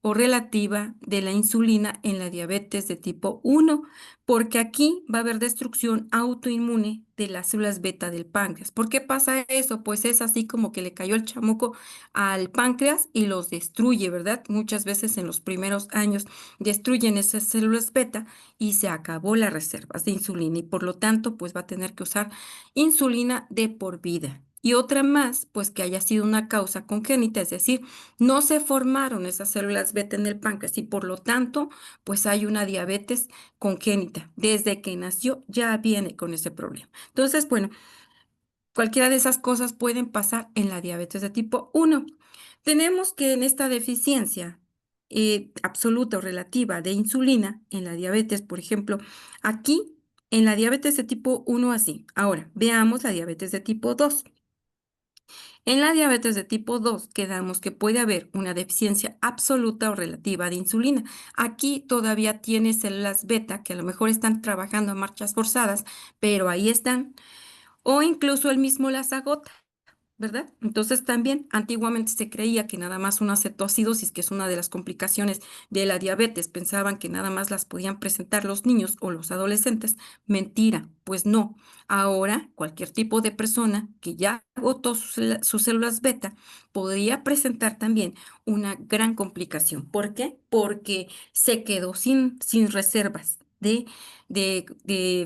o relativa de la insulina en la diabetes de tipo 1, porque aquí va a haber destrucción autoinmune de las células beta del páncreas. ¿Por qué pasa eso? Pues es así como que le cayó el chamuco al páncreas y los destruye, ¿verdad? Muchas veces en los primeros años destruyen esas células beta y se acabó las reservas de insulina y por lo tanto pues va a tener que usar insulina de por vida. Y otra más, pues que haya sido una causa congénita, es decir, no se formaron esas células beta en el páncreas y por lo tanto, pues hay una diabetes congénita. Desde que nació ya viene con ese problema. Entonces, bueno, cualquiera de esas cosas pueden pasar en la diabetes de tipo 1. Tenemos que en esta deficiencia absoluta o relativa de insulina, en la diabetes, por ejemplo, aquí en la diabetes de tipo 1 así. Ahora, veamos la diabetes de tipo 2. En la diabetes de tipo 2 quedamos que puede haber una deficiencia absoluta o relativa de insulina. Aquí todavía tiene células beta que a lo mejor están trabajando a marchas forzadas, pero ahí están, o incluso él mismo las agota. ¿Verdad? Entonces también antiguamente se creía que nada más una cetoacidosis, que es una de las complicaciones de la diabetes, pensaban que nada más las podían presentar los niños o los adolescentes. Mentira, pues no. Ahora cualquier tipo de persona que ya agotó sus células beta podría presentar también una gran complicación. ¿Por qué? Porque se quedó sin reservas de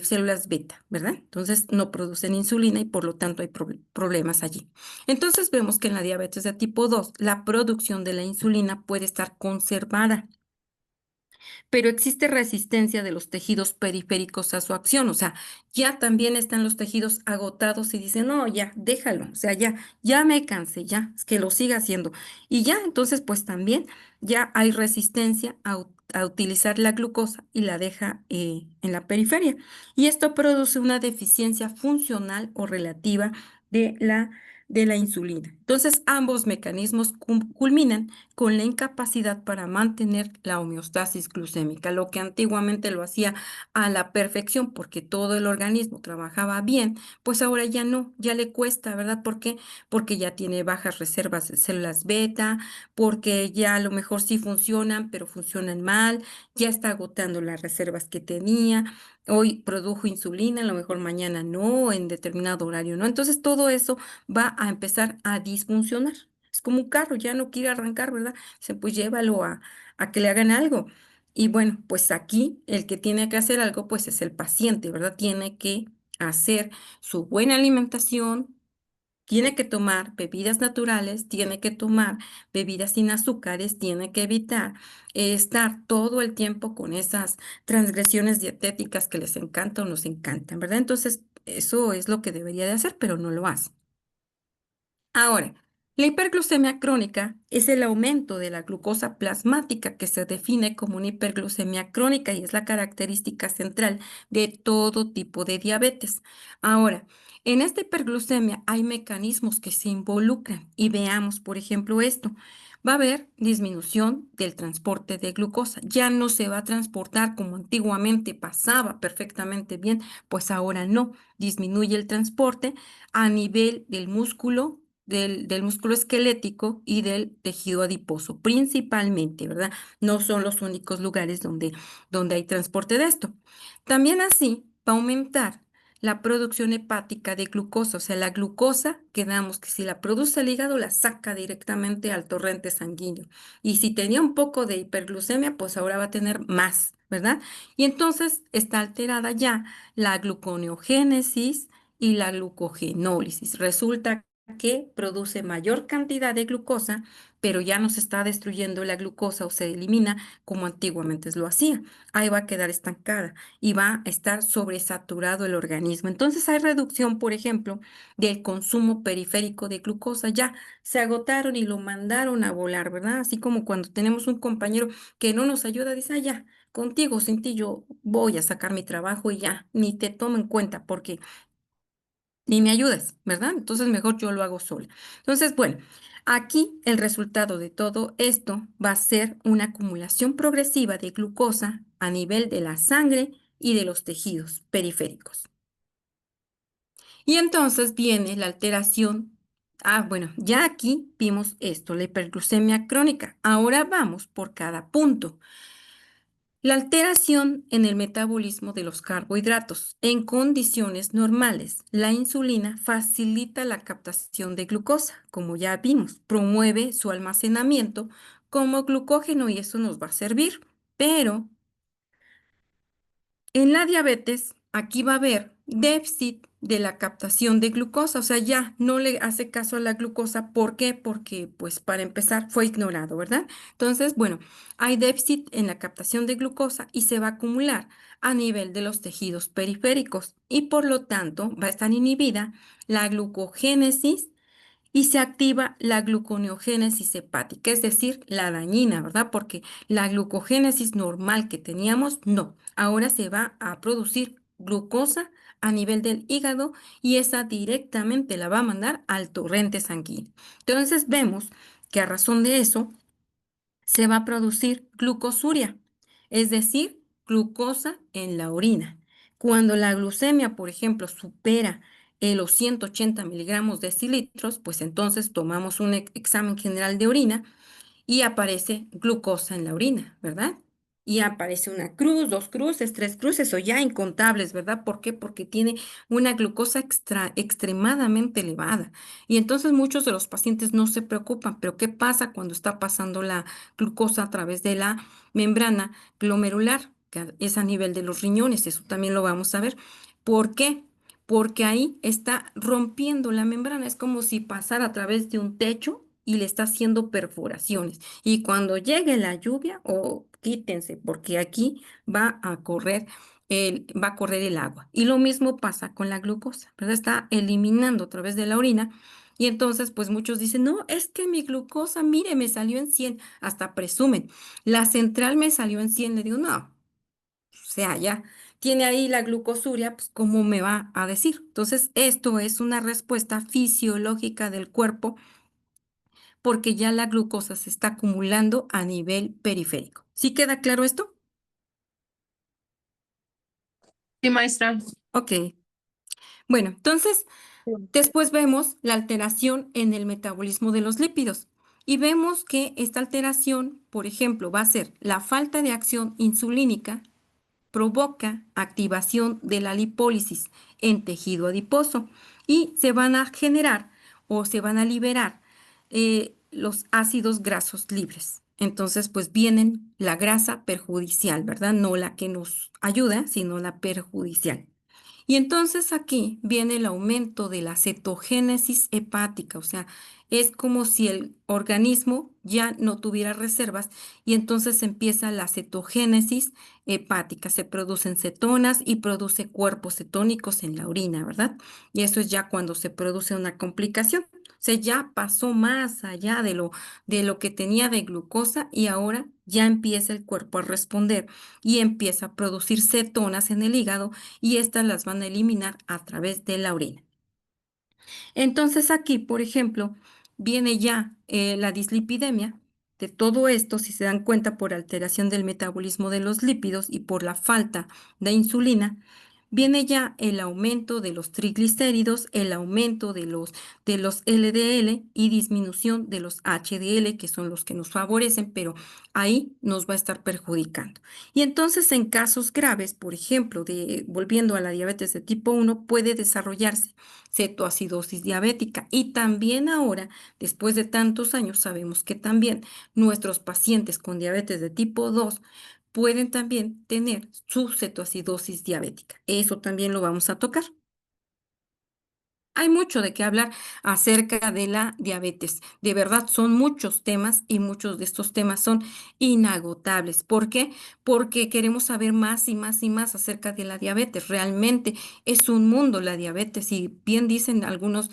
células beta, ¿verdad? Entonces no producen insulina y por lo tanto hay problemas allí. Entonces vemos que en la diabetes de tipo 2 la producción de la insulina puede estar conservada, pero existe resistencia de los tejidos periféricos a su acción, o sea, ya también están los tejidos agotados y dicen, no, ya, déjalo, o sea, ya me cansé, ya, es que lo siga haciendo. Y ya, entonces, pues también ya hay resistencia a utilizar la glucosa y la deja en la periferia. Y esto produce una deficiencia funcional o relativa de la insulina. Entonces, ambos mecanismos culminan con la incapacidad para mantener la homeostasis glucémica, lo que antiguamente lo hacía a la perfección porque todo el organismo trabajaba bien, pues ahora ya no, ya le cuesta, ¿verdad? ¿Por qué? Porque ya tiene bajas reservas de células beta, porque ya a lo mejor sí funcionan, pero funcionan mal, ya está agotando las reservas que tenía. Hoy produjo insulina, a lo mejor mañana no, en determinado horario no. Entonces todo eso va a empezar a disfuncionar. Es como un carro, ya no quiere arrancar, ¿verdad? Pues llévalo a que le hagan algo. Y bueno, pues aquí el que tiene que hacer algo, pues es el paciente, ¿verdad? Tiene que hacer su buena alimentación, tiene que tomar bebidas naturales, tiene que tomar bebidas sin azúcares, tiene que evitar estar todo el tiempo con esas transgresiones dietéticas que les encantan o nos encantan, ¿verdad? Entonces, eso es lo que debería de hacer, pero no lo hace. Ahora, la hiperglucemia crónica es el aumento de la glucosa plasmática que se define como una hiperglucemia crónica y es la característica central de todo tipo de diabetes. Ahora, en esta hiperglucemia hay mecanismos que se involucran y veamos, por ejemplo, esto. Va a haber disminución del transporte de glucosa. Ya no se va a transportar como antiguamente pasaba perfectamente bien, pues ahora no. Disminuye el transporte a nivel del músculo del músculo esquelético y del tejido adiposo, principalmente, ¿verdad? No son los únicos lugares donde hay transporte de esto. También así va a aumentar la producción hepática de glucosa, o sea, la glucosa, quedamos que si la produce el hígado, la saca directamente al torrente sanguíneo. Y si tenía un poco de hiperglucemia, pues ahora va a tener más, ¿verdad? Y entonces está alterada ya la gluconeogénesis y la glucogenólisis. Resulta que produce mayor cantidad de glucosa, pero ya no se está destruyendo la glucosa o se elimina como antiguamente lo hacía. Ahí va a quedar estancada y va a estar sobresaturado el organismo. Entonces hay reducción, por ejemplo, del consumo periférico de glucosa. Ya se agotaron y lo mandaron a volar, ¿verdad? Así como cuando tenemos un compañero que no nos ayuda, dice, ah, ya, contigo, sin ti, yo voy a sacar mi trabajo y ya, ni te tomo en cuenta porque ni me ayudas, ¿verdad? Entonces mejor yo lo hago sola. Entonces, bueno, aquí el resultado de todo esto va a ser una acumulación progresiva de glucosa a nivel de la sangre y de los tejidos periféricos. Y entonces viene la alteración. Ah, bueno, ya aquí vimos esto, la hiperglucemia crónica. Ahora vamos por cada punto. La alteración en el metabolismo de los carbohidratos. En condiciones normales, la insulina facilita la captación de glucosa, como ya vimos, promueve su almacenamiento como glucógeno y eso nos va a servir. Pero en la diabetes, aquí va a haber déficit de la captación de glucosa, o sea, ya no le hace caso a la glucosa. ¿Por qué? Porque, pues, para empezar, fue ignorado, ¿verdad? Entonces, bueno, hay déficit en la captación de glucosa y se va a acumular a nivel de los tejidos periféricos y por lo tanto va a estar inhibida la glucogénesis y se activa la gluconeogénesis hepática, es decir, la dañina, ¿verdad? Porque la glucogénesis normal que teníamos, no. Ahora se va a producir glucosa a nivel del hígado y esa directamente la va a mandar al torrente sanguíneo. Entonces vemos que a razón de eso se va a producir glucosuria, es decir, glucosa en la orina. Cuando la glucemia, por ejemplo, supera los 180 miligramos de decilitros, pues entonces tomamos un examen general de orina y aparece glucosa en la orina, ¿verdad? Y aparece una cruz, dos cruces, tres cruces o ya incontables, ¿verdad? ¿Por qué? Porque tiene una glucosa extremadamente elevada. Y entonces muchos de los pacientes no se preocupan, pero ¿qué pasa cuando está pasando la glucosa a través de la membrana glomerular, que es a nivel de los riñones? Eso también lo vamos a ver. ¿Por qué? Porque ahí está rompiendo la membrana, es como si pasara a través de un techo y le está haciendo perforaciones. Y cuando llegue la lluvia, quítense, porque aquí va a correr el agua. Y lo mismo pasa con la glucosa, ¿verdad? Está eliminando a través de la orina. Y entonces, pues muchos dicen, no, es que mi glucosa, mire, me salió en 100, hasta presumen. La central me salió en 100, le digo, no, o sea, ya tiene ahí la glucosuria, pues ¿cómo me va a decir? Entonces, esto es una respuesta fisiológica del cuerpo porque ya la glucosa se está acumulando a nivel periférico. ¿Sí queda claro esto? Sí, maestra. Ok. Bueno, entonces, después vemos la alteración en el metabolismo de los lípidos y vemos que esta alteración, por ejemplo, va a ser la falta de acción insulínica provoca activación de la lipólisis en tejido adiposo y se van a generar o se van a liberar los ácidos grasos libres. Entonces, pues vienen la grasa perjudicial, ¿verdad? No la que nos ayuda, sino la perjudicial. Y entonces aquí viene el aumento de la cetogénesis hepática, o sea, es como si el organismo ya no tuviera reservas y entonces empieza la cetogénesis hepática, se producen cetonas y produce cuerpos cetónicos en la orina, ¿verdad? Y eso es ya cuando se produce una complicación. O sea, ya pasó más allá de lo que tenía de glucosa y ahora ya empieza el cuerpo a responder y empieza a producir cetonas en el hígado y estas las van a eliminar a través de la orina. Entonces aquí, por ejemplo, viene ya la dislipidemia. De todo esto, si se dan cuenta por alteración del metabolismo de los lípidos y por la falta de insulina, viene ya el aumento de los triglicéridos, el aumento de los LDL y disminución de los HDL, que son los que nos favorecen, pero ahí nos va a estar perjudicando. Y entonces en casos graves, por ejemplo, volviendo a la diabetes de tipo 1, puede desarrollarse cetoacidosis diabética. Y también ahora, después de tantos años, sabemos que también nuestros pacientes con diabetes de tipo 2 pueden también tener su cetoacidosis diabética. Eso también lo vamos a tocar. Hay mucho de qué hablar acerca de la diabetes. De verdad, son muchos temas y muchos de estos temas son inagotables. ¿Por qué? Porque queremos saber más y más y más acerca de la diabetes. Realmente es un mundo la diabetes y bien dicen algunos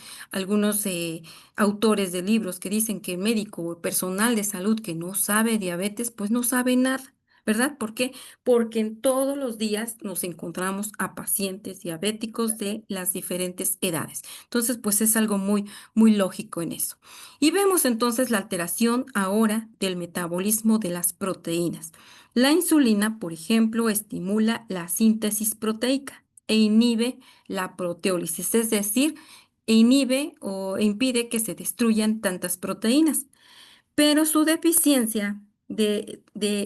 autores de libros que dicen que médico o personal de salud que no sabe diabetes, pues no sabe nada. ¿Verdad? ¿Por qué? Porque en todos los días nos encontramos a pacientes diabéticos de las diferentes edades. Entonces, pues es algo muy, muy lógico en eso. Y vemos entonces la alteración ahora del metabolismo de las proteínas. La insulina, por ejemplo, estimula la síntesis proteica e inhibe la proteólisis, es decir, inhibe o impide que se destruyan tantas proteínas. Pero su deficiencia de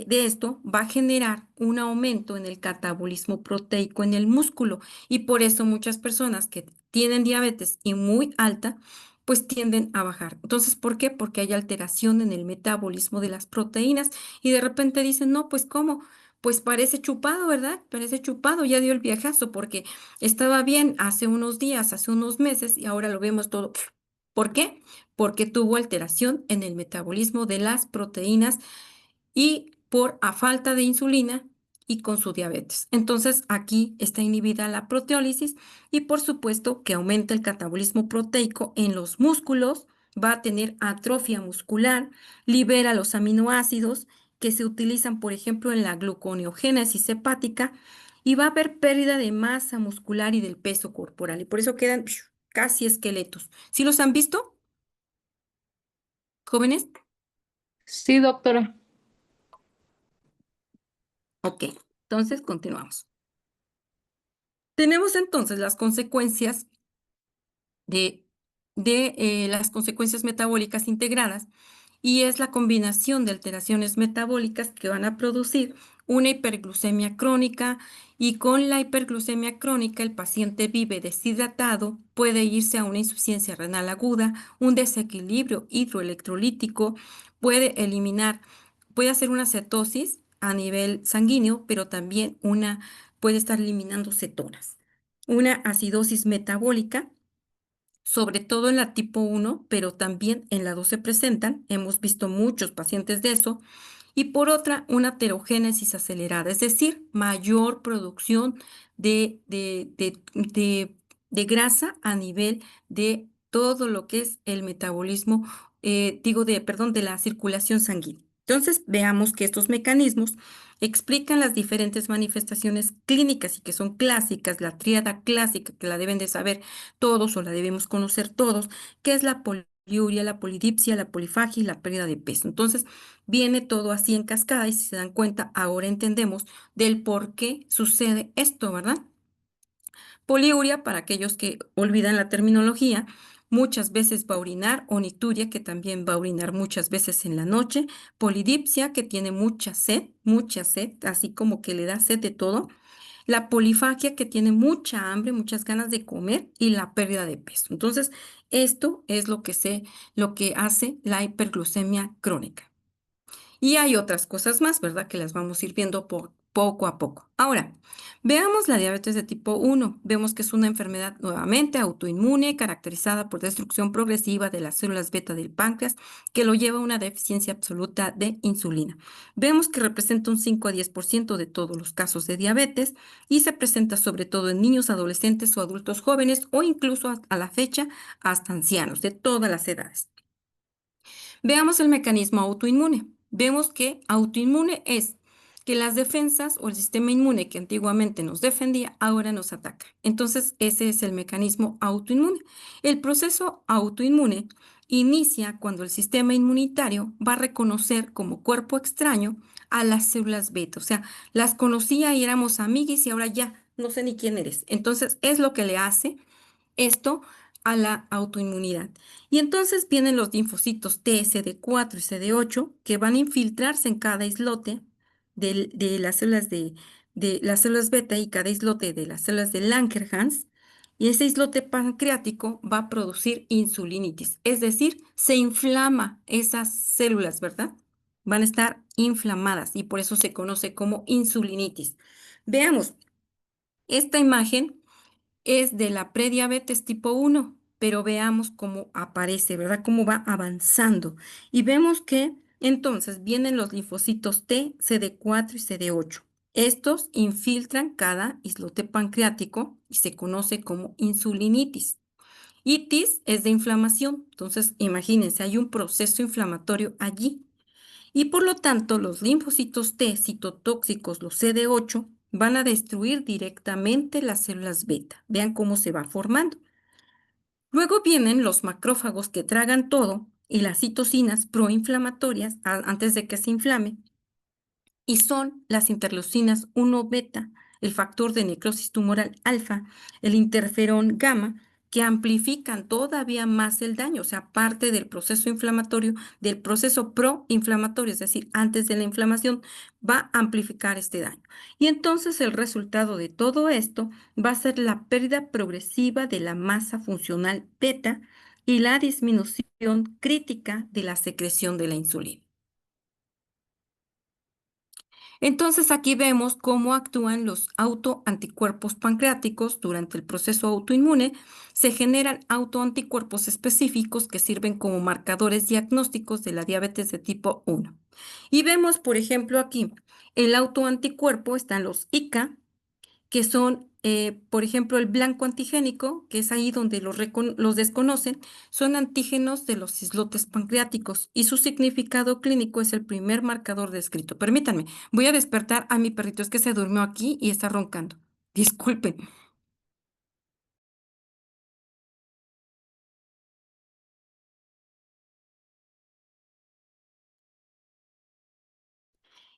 esto va a generar un aumento en el catabolismo proteico en el músculo y por eso muchas personas que tienen diabetes y muy alta, pues tienden a bajar. Entonces, ¿por qué? Porque hay alteración en el metabolismo de las proteínas y de repente dicen, no, pues ¿cómo? Pues parece chupado, ¿verdad? Parece chupado, ya dio el viajazo porque estaba bien hace unos días, hace unos meses y ahora lo vemos todo. ¿Por qué? Porque tuvo alteración en el metabolismo de las proteínas y por a falta de insulina y con su diabetes. Entonces aquí está inhibida la proteólisis y por supuesto que aumenta el catabolismo proteico en los músculos, va a tener atrofia muscular, libera los aminoácidos que se utilizan, por ejemplo, en la gluconeogénesis hepática y va a haber pérdida de masa muscular y del peso corporal. Y por eso quedan casi esqueletos. ¿Sí los han visto, jóvenes? Sí, doctora. Ok, entonces continuamos. Tenemos entonces las consecuencias de, las consecuencias metabólicas integradas, y es la combinación de alteraciones metabólicas que van a producir una hiperglucemia crónica, y con la hiperglucemia crónica el paciente vive deshidratado, puede irse a una insuficiencia renal aguda, un desequilibrio hidroelectrolítico, puede hacer una cetosis a nivel sanguíneo, pero también puede estar eliminando cetonas, una acidosis metabólica, sobre todo en la tipo 1, pero también en la 2 se presentan. Hemos visto muchos pacientes de eso. Y por otra, una aterogénesis acelerada, es decir, mayor producción de grasa a nivel de todo lo que es el metabolismo, de la circulación sanguínea. Entonces, veamos que estos mecanismos explican las diferentes manifestaciones clínicas y que son clásicas, la tríada clásica que la deben de saber todos o la debemos conocer todos, que es la poliuria, la polidipsia, la polifagia y la pérdida de peso. Entonces, viene todo así en cascada y si se dan cuenta, ahora entendemos del por qué sucede esto, ¿verdad? Poliuria, para aquellos que olvidan la terminología, muchas veces va a orinar, onituria, que también va a orinar muchas veces en la noche, polidipsia, que tiene mucha sed, así como que le da sed de todo, la polifagia, que tiene mucha hambre, muchas ganas de comer, y la pérdida de peso. Entonces, esto es lo que hace la hiperglucemia crónica. Y hay otras cosas más, ¿verdad? Que las vamos a ir viendo poco a poco. Ahora, veamos la diabetes de tipo 1. Vemos que es una enfermedad nuevamente autoinmune, caracterizada por destrucción progresiva de las células beta del páncreas, que lo lleva a una deficiencia absoluta de insulina. Vemos que representa un 5 a 10% de todos los casos de diabetes y se presenta sobre todo en niños, adolescentes o adultos jóvenes, o incluso a la fecha hasta ancianos de todas las edades. Veamos el mecanismo autoinmune. Vemos que autoinmune es que las defensas o el sistema inmune que antiguamente nos defendía, ahora nos ataca. Entonces, ese es el mecanismo autoinmune. El proceso autoinmune inicia cuando el sistema inmunitario va a reconocer como cuerpo extraño a las células beta. O sea, las conocía y éramos amiguis y ahora ya no sé ni quién eres. Entonces, es lo que le hace esto a la autoinmunidad. Y entonces vienen los linfocitos T, CD4 y CD8 que van a infiltrarse en cada islote de las células de las células beta y cada islote de las células de Langerhans. Y ese islote pancreático va a producir insulinitis, es decir, se inflama esas células, ¿verdad? Van a estar inflamadas y por eso se conoce como insulinitis. Veamos, esta imagen es de la prediabetes tipo 1, pero veamos cómo aparece, ¿verdad? Cómo va avanzando. Y vemos que entonces vienen los linfocitos T, CD4 y CD8. Estos infiltran cada islote pancreático y se conoce como insulinitis. Itis es de inflamación, entonces imagínense, hay un proceso inflamatorio allí. Y por lo tanto, los linfocitos T citotóxicos, los CD8, van a destruir directamente las células beta. Vean cómo se va formando. Luego vienen los macrófagos que tragan todo y las citocinas proinflamatorias antes de que se inflame. Y son las interleucinas 1 beta, el factor de necrosis tumoral alfa, el interferón gamma, que amplifican todavía más el daño, o sea, parte del proceso inflamatorio, del proceso proinflamatorio, es decir, antes de la inflamación, va a amplificar este daño. Y entonces el resultado de todo esto va a ser la pérdida progresiva de la masa funcional beta y la disminución crítica de la secreción de la insulina. Entonces aquí vemos cómo actúan los autoanticuerpos pancreáticos durante el proceso autoinmune. Se generan autoanticuerpos específicos que sirven como marcadores diagnósticos de la diabetes de tipo 1. Y vemos, por ejemplo, aquí el autoanticuerpo, están los ICA, que son por ejemplo, el blanco antigénico, que es ahí donde los desconocen, son antígenos de los islotes pancreáticos y su significado clínico es el primer marcador descrito. Permítanme, voy a despertar a mi perrito, es que se durmió aquí y está roncando. Disculpen.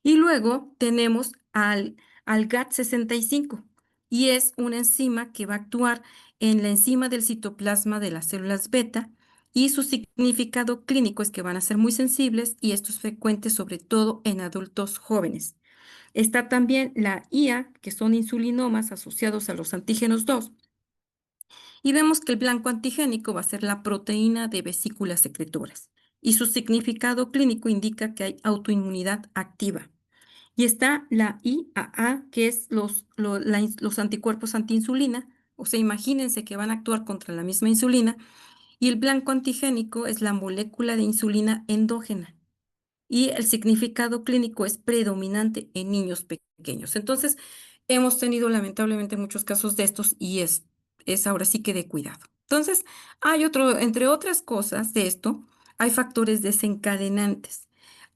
Y luego tenemos al GAT65 y es una enzima que va a actuar en la enzima del citoplasma de las células beta y su significado clínico es que van a ser muy sensibles y esto es frecuente sobre todo en adultos jóvenes. Está también la IA, que son insulinomas asociados a los antígenos 2 y vemos que el blanco antigénico va a ser la proteína de vesículas secretoras y su significado clínico indica que hay autoinmunidad activa. Y está la IAA, que es los anticuerpos antiinsulina. O sea, imagínense que van a actuar contra la misma insulina. Y el blanco antigénico es la molécula de insulina endógena y el significado clínico es predominante en niños pequeños. Entonces, hemos tenido lamentablemente muchos casos de estos y es ahora sí que de cuidado. Entonces, hay otro, entre otras cosas de esto, hay factores desencadenantes,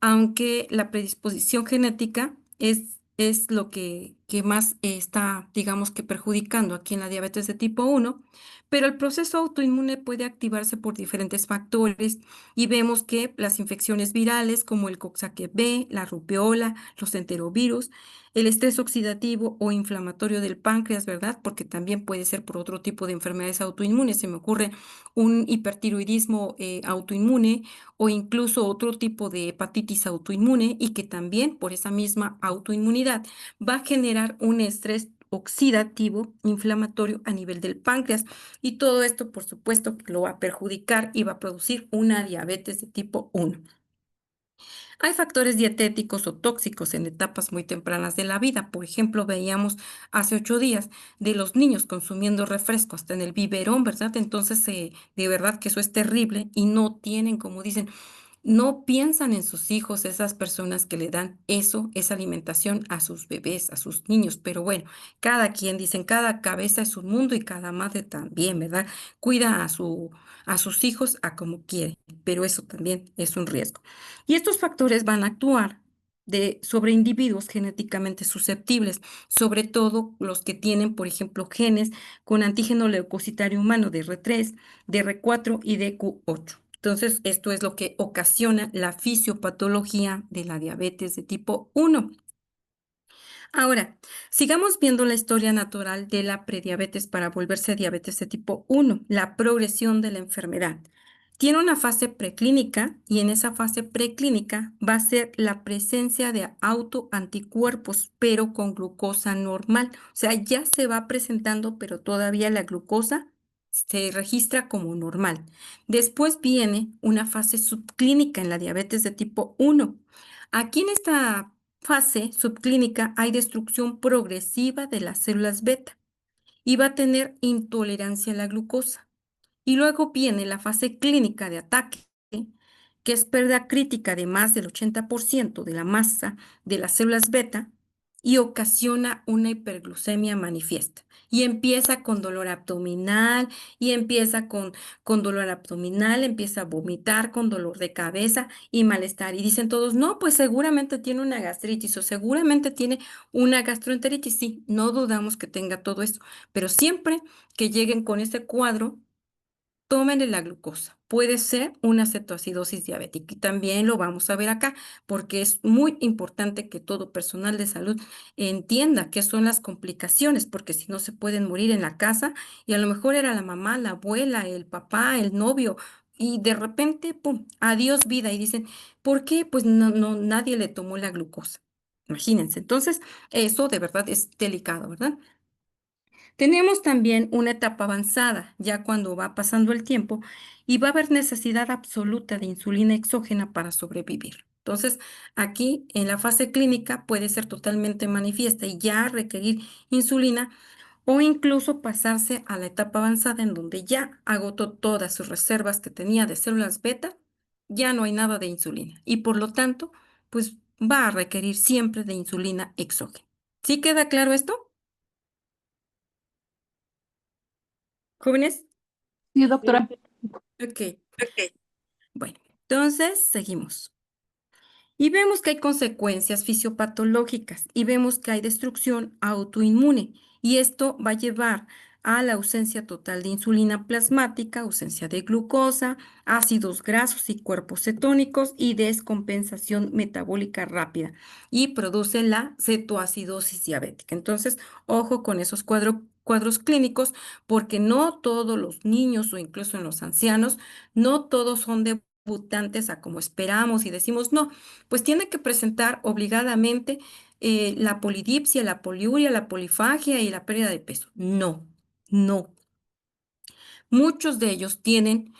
aunque la predisposición genética es lo que más está, digamos que perjudicando aquí en la diabetes de tipo 1, pero el proceso autoinmune puede activarse por diferentes factores y vemos que las infecciones virales como el Coxsackie-B, la rubeola, los enterovirus, el estrés oxidativo o inflamatorio del páncreas, ¿verdad? Porque también puede ser por otro tipo de enfermedades autoinmunes. Se me ocurre un hipertiroidismo autoinmune o incluso otro tipo de hepatitis autoinmune y que también por esa misma autoinmunidad va a generar un estrés oxidativo inflamatorio a nivel del páncreas. Y todo esto, por supuesto, que lo va a perjudicar y va a producir una diabetes de tipo 1. Hay factores dietéticos o tóxicos en etapas muy tempranas de la vida. Por ejemplo, veíamos hace 8 días de los niños consumiendo refresco hasta en el biberón, ¿verdad? Entonces, de verdad que eso es terrible y no tienen, como dicen, no piensan en sus hijos, esas personas que le dan eso, esa alimentación a sus bebés, a sus niños. Pero bueno, cada quien, dicen, cada cabeza es un mundo y cada madre también, ¿verdad? Cuida a sus hijos a como quiere, pero eso también es un riesgo. Y estos factores van a actuar sobre individuos genéticamente susceptibles, sobre todo los que tienen, por ejemplo, genes con antígeno leucocitario humano de R3, DR4 y DQ8. Entonces, esto es lo que ocasiona la fisiopatología de la diabetes de tipo 1. Ahora, sigamos viendo la historia natural de la prediabetes para volverse diabetes de tipo 1, la progresión de la enfermedad. Tiene una fase preclínica y en esa fase preclínica va a ser la presencia de autoanticuerpos, pero con glucosa normal. O sea, ya se va presentando, pero todavía la glucosa se registra como normal. Después viene una fase subclínica en la diabetes de tipo 1. Aquí en esta fase subclínica hay destrucción progresiva de las células beta y va a tener intolerancia a la glucosa. Y luego viene la fase clínica de ataque, que es pérdida crítica de más del 80% de la masa de las células beta y ocasiona una hiperglucemia manifiesta. Y empieza con dolor abdominal, y empieza con dolor abdominal, empieza a vomitar con dolor de cabeza y malestar. Y dicen todos, no, pues seguramente tiene una gastritis o seguramente tiene una gastroenteritis. Sí, no dudamos que tenga todo esto, pero siempre que lleguen con ese cuadro, tómenle la glucosa. Puede ser una cetoacidosis diabética y también lo vamos a ver acá porque es muy importante que todo personal de salud entienda qué son las complicaciones porque si no se pueden morir en la casa y a lo mejor era la mamá, la abuela, el papá, el novio y de repente, pum, adiós vida y dicen, ¿por qué? Pues nadie le tomó la glucosa. Imagínense. Entonces, eso de verdad es delicado, ¿verdad? Tenemos también una etapa avanzada, ya cuando va pasando el tiempo y va a haber necesidad absoluta de insulina exógena para sobrevivir. Entonces, aquí en la fase clínica puede ser totalmente manifiesta y ya requerir insulina o incluso pasarse a la etapa avanzada en donde ya agotó todas sus reservas que tenía de células beta, ya no hay nada de insulina y por lo tanto, pues va a requerir siempre de insulina exógena. ¿Sí queda claro esto? ¿Jóvenes? Sí, doctora. Ok. Bueno, entonces seguimos. Y vemos que hay consecuencias fisiopatológicas y vemos que hay destrucción autoinmune y esto va a llevar a la ausencia total de insulina plasmática, ausencia de glucosa, ácidos grasos y cuerpos cetónicos y descompensación metabólica rápida y produce la cetoacidosis diabética. Entonces, ojo con esos cuadros clínicos porque no todos los niños o incluso en los ancianos, no todos son debutantes a como esperamos y decimos no pues tiene que presentar obligadamente la polidipsia, la poliuria, la polifagia y la pérdida de peso. No, no. Muchos de ellos tienen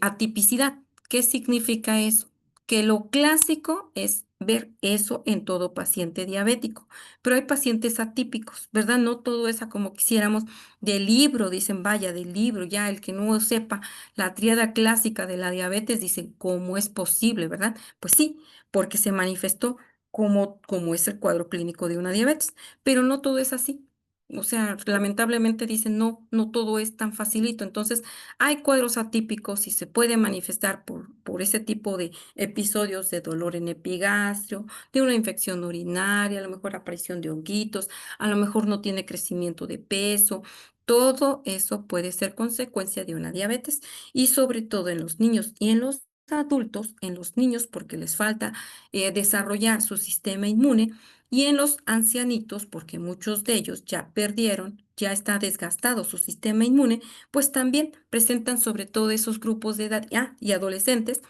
atipicidad. ¿Qué significa eso? Que lo clásico es ver eso en todo paciente diabético, pero hay pacientes atípicos, ¿verdad? No todo es a como quisiéramos del libro, dicen, vaya, del libro, ya el que no sepa la tríada clásica de la diabetes, dicen, ¿cómo es posible, verdad? Pues sí, porque se manifestó como es el cuadro clínico de una diabetes, pero no todo es así. O sea, lamentablemente dicen, no, no todo es tan facilito. Entonces, hay cuadros atípicos y se puede manifestar por ese tipo de episodios de dolor en epigastrio, de una infección urinaria, a lo mejor aparición de honguitos, a lo mejor no tiene crecimiento de peso. Todo eso puede ser consecuencia de una diabetes y sobre todo en los niños y en los adultos, en los niños porque les falta desarrollar su sistema inmune y en los ancianitos, porque muchos de ellos ya perdieron, ya está desgastado su sistema inmune, pues también presentan sobre todo esos grupos de edad y adolescentes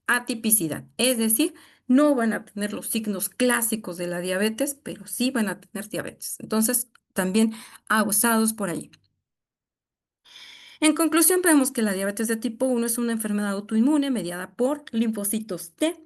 atipicidad. Es decir, no van a tener los signos clásicos de la diabetes, pero sí van a tener diabetes. Entonces, también abusados por ahí. En conclusión, vemos que la diabetes de tipo 1 es una enfermedad autoinmune mediada por linfocitos T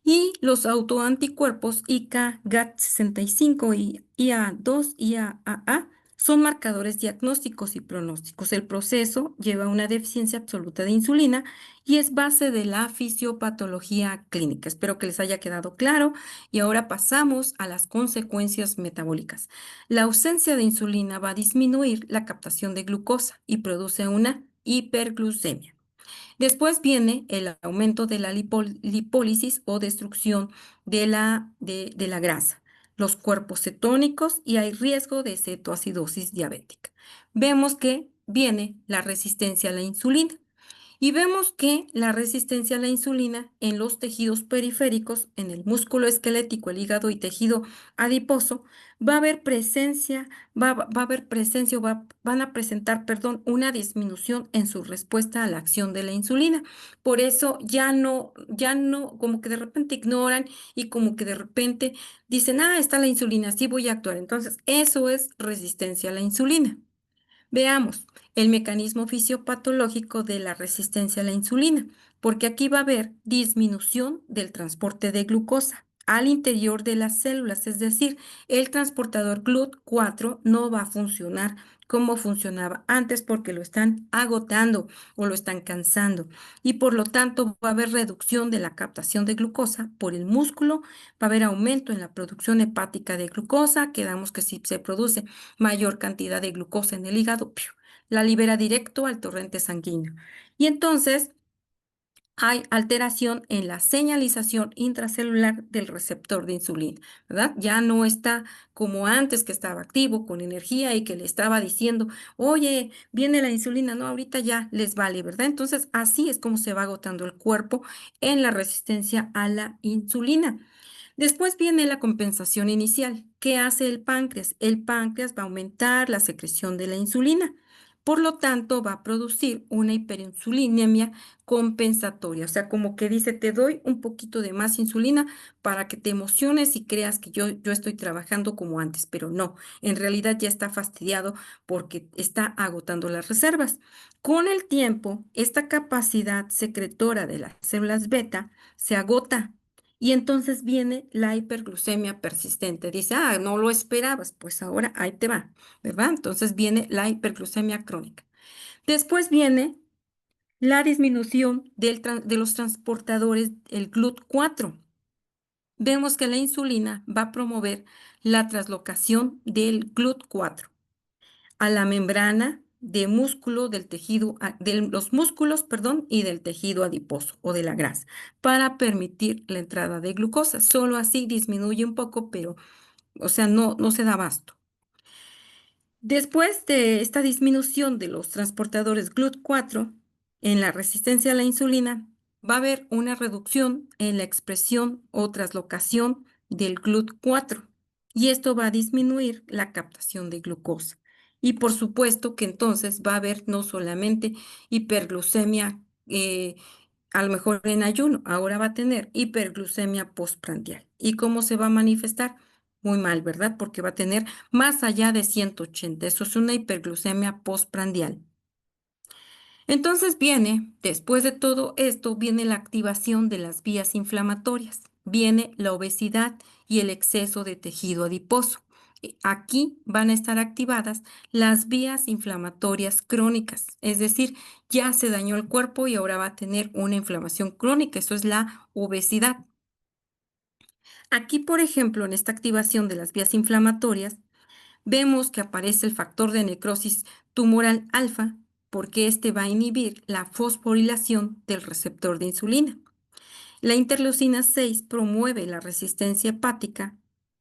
y los autoanticuerpos IK, GAT65 y IA2 y IAA son marcadores diagnósticos y pronósticos. El proceso lleva a una deficiencia absoluta de insulina y es base de la fisiopatología clínica. Espero que les haya quedado claro y ahora pasamos a las consecuencias metabólicas. La ausencia de insulina va a disminuir la captación de glucosa y produce una hiperglucemia. Después viene el aumento de la lipólisis o destrucción de la grasa, los cuerpos cetónicos y hay riesgo de cetoacidosis diabética. Vemos que viene la resistencia a la insulina. Y vemos que la resistencia a la insulina en los tejidos periféricos, en el músculo esquelético, el hígado y tejido adiposo, va a haber presencia, va a haber presencia o van a presentar, perdón, una disminución en su respuesta a la acción de la insulina. Por eso ya no, como que de repente ignoran y como que de repente dicen, está la insulina, sí voy a actuar. Entonces, eso es resistencia a la insulina. Veamos el mecanismo fisiopatológico de la resistencia a la insulina, porque aquí va a haber disminución del transporte de glucosa al interior de las células, es decir, el transportador GLUT4 no va a funcionar como funcionaba antes porque lo están agotando o lo están cansando y por lo tanto va a haber reducción de la captación de glucosa por el músculo, va a haber aumento en la producción hepática de glucosa, quedamos que si se produce mayor cantidad de glucosa en el hígado, la libera directo al torrente sanguíneo. Y entonces hay alteración en la señalización intracelular del receptor de insulina, ¿verdad? Ya no está como antes que estaba activo, con energía y que le estaba diciendo, oye, viene la insulina, no, ahorita ya les vale, ¿verdad? Entonces, así es como se va agotando el cuerpo en la resistencia a la insulina. Después viene la compensación inicial. ¿Qué hace el páncreas? El páncreas va a aumentar la secreción de la insulina. Por lo tanto, va a producir una hiperinsulinemia compensatoria. O sea, como que dice, te doy un poquito de más insulina para que te emociones y creas que yo estoy trabajando como antes, pero no, en realidad ya está fastidiado porque está agotando las reservas. Con el tiempo, esta capacidad secretora de las células beta se agota y entonces viene la hiperglucemia persistente. Dice, no lo esperabas, pues ahora ahí te va, ¿verdad? Entonces viene la hiperglucemia crónica. Después viene la disminución de los transportadores, el GLUT4. Vemos que la insulina va a promover la translocación del GLUT4 a la membrana de músculo del tejido, de los músculos, perdón, y del tejido adiposo o de la grasa para permitir la entrada de glucosa. Solo así disminuye un poco, pero, o sea, no se da abasto. Después de esta disminución de los transportadores GLUT4 en la resistencia a la insulina, va a haber una reducción en la expresión o translocación del GLUT4 y esto va a disminuir la captación de glucosa. Y por supuesto que entonces va a haber no solamente hiperglucemia, a lo mejor en ayuno, ahora va a tener hiperglucemia postprandial. ¿Y cómo se va a manifestar? Muy mal, ¿verdad? Porque va a tener más allá de 180. Eso es una hiperglucemia postprandial. Entonces después de todo esto, viene la activación de las vías inflamatorias, viene la obesidad y el exceso de tejido adiposo. Aquí van a estar activadas las vías inflamatorias crónicas, es decir, ya se dañó el cuerpo y ahora va a tener una inflamación crónica, eso es la obesidad. Aquí, por ejemplo, en esta activación de las vías inflamatorias, vemos que aparece el factor de necrosis tumoral alfa, porque este va a inhibir la fosforilación del receptor de insulina. La interleucina 6 promueve la resistencia hepática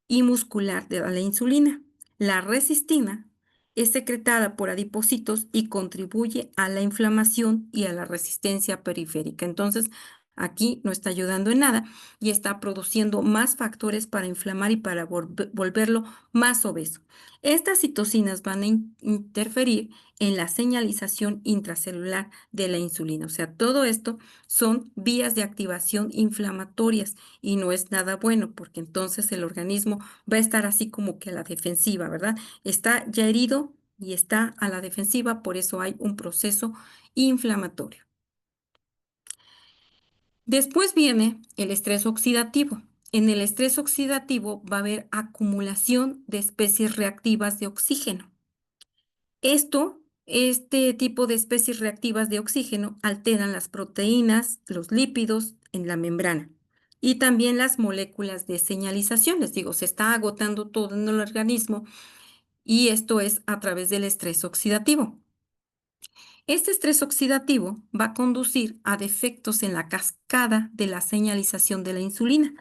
y muscular a la insulina. La resistina es secretada por adipocitos y contribuye a la inflamación y a la resistencia periférica. Entonces, aquí no está ayudando en nada y está produciendo más factores para inflamar y para volverlo más obeso. Estas citocinas van a interferir en la señalización intracelular de la insulina. O sea, todo esto son vías de activación inflamatorias y no es nada bueno porque entonces el organismo va a estar así como que a la defensiva, ¿verdad? Está ya herido y está a la defensiva, por eso hay un proceso inflamatorio. Después viene el estrés oxidativo. En el estrés oxidativo va a haber acumulación de especies reactivas de oxígeno. Este tipo de especies reactivas de oxígeno alteran las proteínas, los lípidos en la membrana y también las moléculas de señalización. Les digo, se está agotando todo en el organismo y esto es a través del estrés oxidativo. Este estrés oxidativo va a conducir a defectos en la cascada de la señalización de la insulina.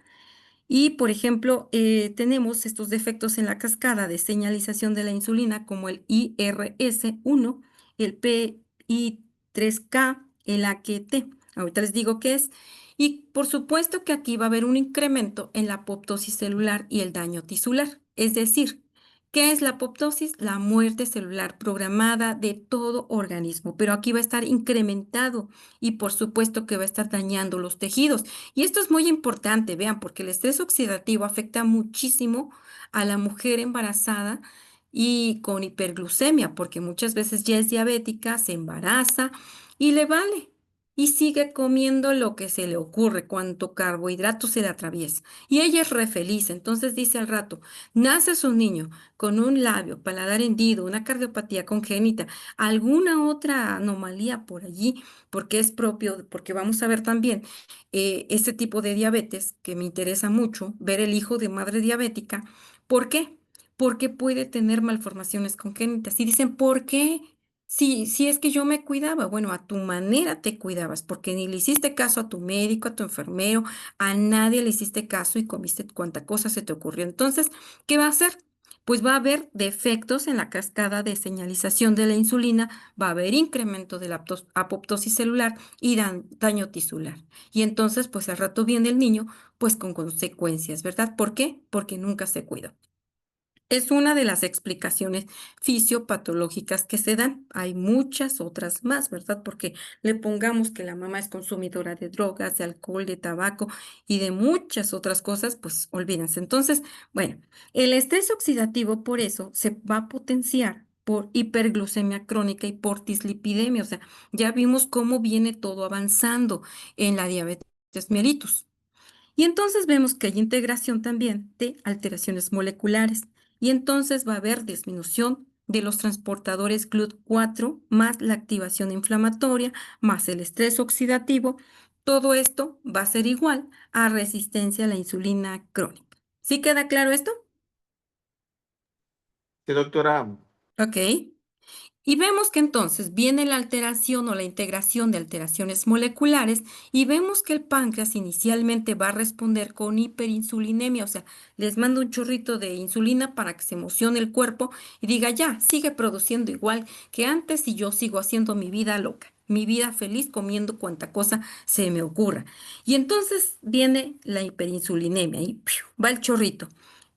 Y, por ejemplo, tenemos estos defectos en la cascada de señalización de la insulina como el IRS1, el PI3K, el AQT. Ahorita les digo qué es. Y por supuesto que aquí va a haber un incremento en la apoptosis celular y el daño tisular. Es decir, ¿qué es la apoptosis? La muerte celular programada de todo organismo. Pero aquí va a estar incrementado y por supuesto que va a estar dañando los tejidos. Y esto es muy importante, vean, porque el estrés oxidativo afecta muchísimo a la mujer embarazada y con hiperglucemia, porque muchas veces ya es diabética, se embaraza y le vale. Y sigue comiendo lo que se le ocurre, cuanto carbohidrato se le atraviesa. Y ella es re feliz. Entonces dice al rato, nace su niño con un labio, paladar hendido, una cardiopatía congénita, alguna otra anomalía por allí, porque es propio, porque vamos a ver también este tipo de diabetes que me interesa mucho, ver el hijo de madre diabética. ¿Por qué? Porque puede tener malformaciones congénitas. Y dicen, ¿por qué? Si es que yo me cuidaba, bueno, a tu manera te cuidabas, porque ni le hiciste caso a tu médico, a tu enfermero, a nadie le hiciste caso y comiste cuanta cosa se te ocurrió. Entonces, ¿qué va a hacer? Pues va a haber defectos en la cascada de señalización de la insulina, va a haber incremento de la apoptosis celular y daño tisular. Y entonces, pues al rato viene el niño, pues con consecuencias, ¿verdad? ¿Por qué? Porque nunca se cuidó. Es una de las explicaciones fisiopatológicas que se dan. Hay muchas otras más, ¿verdad? Porque le pongamos que la mamá es consumidora de drogas, de alcohol, de tabaco y de muchas otras cosas, pues olvídense. Entonces, bueno, el estrés oxidativo por eso se va a potenciar por hiperglucemia crónica y por dislipidemia. O sea, ya vimos cómo viene todo avanzando en la diabetes mellitus. Y entonces vemos que hay integración también de alteraciones moleculares. Y entonces va a haber disminución de los transportadores GLUT4 más la activación inflamatoria más el estrés oxidativo. Todo esto va a ser igual a resistencia a la insulina crónica. ¿Sí queda claro esto? Sí, doctora. Ok. Y vemos que entonces viene la alteración o la integración de alteraciones moleculares y vemos que el páncreas inicialmente va a responder con hiperinsulinemia, o sea, les mando un chorrito de insulina para que se emocione el cuerpo y diga, ya, sigue produciendo igual que antes y yo sigo haciendo mi vida loca, mi vida feliz comiendo cuanta cosa se me ocurra. Y entonces viene la hiperinsulinemia y ¡piu! Va el chorrito.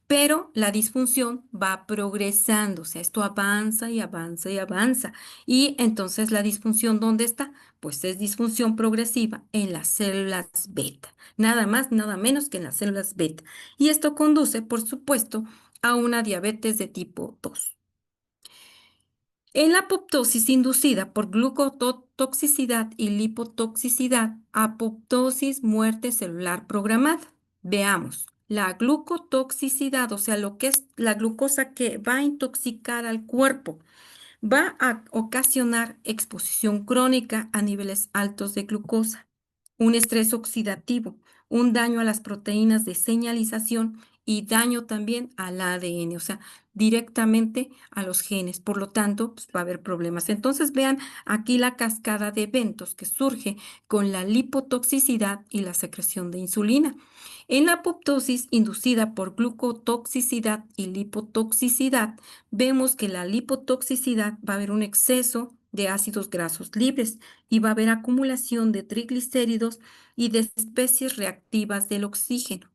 Pero la disfunción va progresando, o sea, esto avanza y avanza y avanza. Y entonces la disfunción, ¿dónde está? Pues es disfunción progresiva en las células beta. Nada más, nada menos que en las células beta. Y esto conduce, por supuesto, a una diabetes de tipo 2. En la apoptosis inducida por glucotoxicidad y lipotoxicidad, apoptosis, muerte celular programada. Veamos, la glucotoxicidad, o sea, lo que es la glucosa que va a intoxicar al cuerpo, va a ocasionar exposición crónica a niveles altos de glucosa, un estrés oxidativo, un daño a las proteínas de señalización y daño también al ADN, o sea, directamente a los genes. Por lo tanto, pues, va a haber problemas. Entonces, vean aquí la cascada de eventos que surge con la lipotoxicidad y la secreción de insulina. En la apoptosis inducida por glucotoxicidad y lipotoxicidad, vemos que la lipotoxicidad va a haber un exceso de ácidos grasos libres y va a haber acumulación de triglicéridos y de especies reactivas del oxígeno.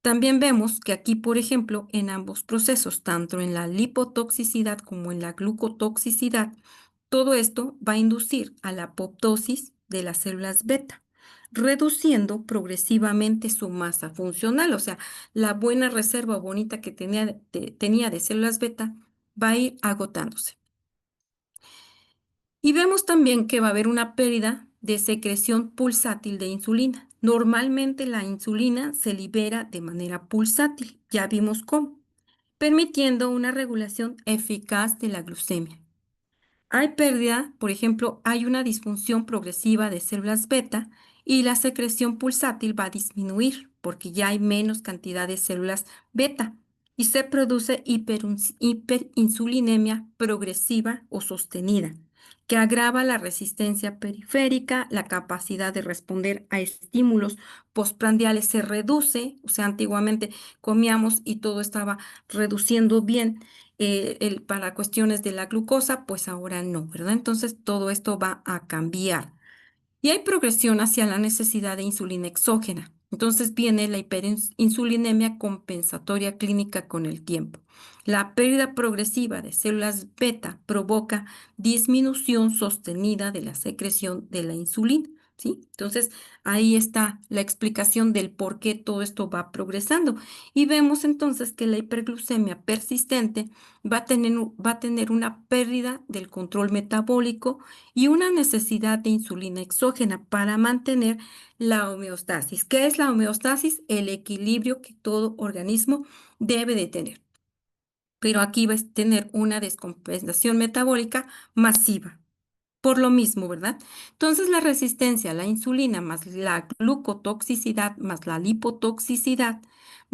También vemos que aquí, por ejemplo, en ambos procesos, tanto en la lipotoxicidad como en la glucotoxicidad, todo esto va a inducir a la apoptosis de las células beta, reduciendo progresivamente su masa funcional, o sea, la buena reserva bonita que tenía de células beta va a ir agotándose. Y vemos también que va a haber una pérdida de secreción pulsátil de insulina. Normalmente la insulina se libera de manera pulsátil, ya vimos cómo, permitiendo una regulación eficaz de la glucemia. Hay pérdida, por ejemplo, hay una disfunción progresiva de células beta y la secreción pulsátil va a disminuir porque ya hay menos cantidad de células beta y se produce hiperinsulinemia progresiva o sostenida, que agrava la resistencia periférica, la capacidad de responder a estímulos postprandiales se reduce, o sea, antiguamente comíamos y todo estaba reduciendo bien para cuestiones de la glucosa, pues ahora no, ¿verdad? Entonces todo esto va a cambiar. Y hay progresión hacia la necesidad de insulina exógena. Entonces viene la hiperinsulinemia compensatoria clínica con el tiempo. La pérdida progresiva de células beta provoca disminución sostenida de la secreción de la insulina, ¿sí? Entonces ahí está la explicación del por qué todo esto va progresando. Y vemos entonces que la hiperglucemia persistente va a tener una pérdida del control metabólico y una necesidad de insulina exógena para mantener la homeostasis. ¿Qué es la homeostasis? El equilibrio que todo organismo debe de tener. Pero aquí va a tener una descompensación metabólica masiva. Por lo mismo, ¿verdad? Entonces, la resistencia a la insulina más la glucotoxicidad más la lipotoxicidad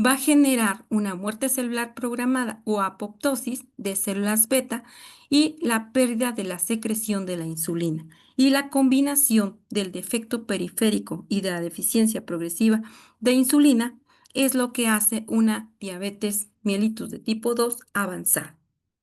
va a generar una muerte celular programada o apoptosis de células beta y la pérdida de la secreción de la insulina. Y la combinación del defecto periférico y de la deficiencia progresiva de insulina es lo que hace una diabetes mellitus de tipo 2 avanzada,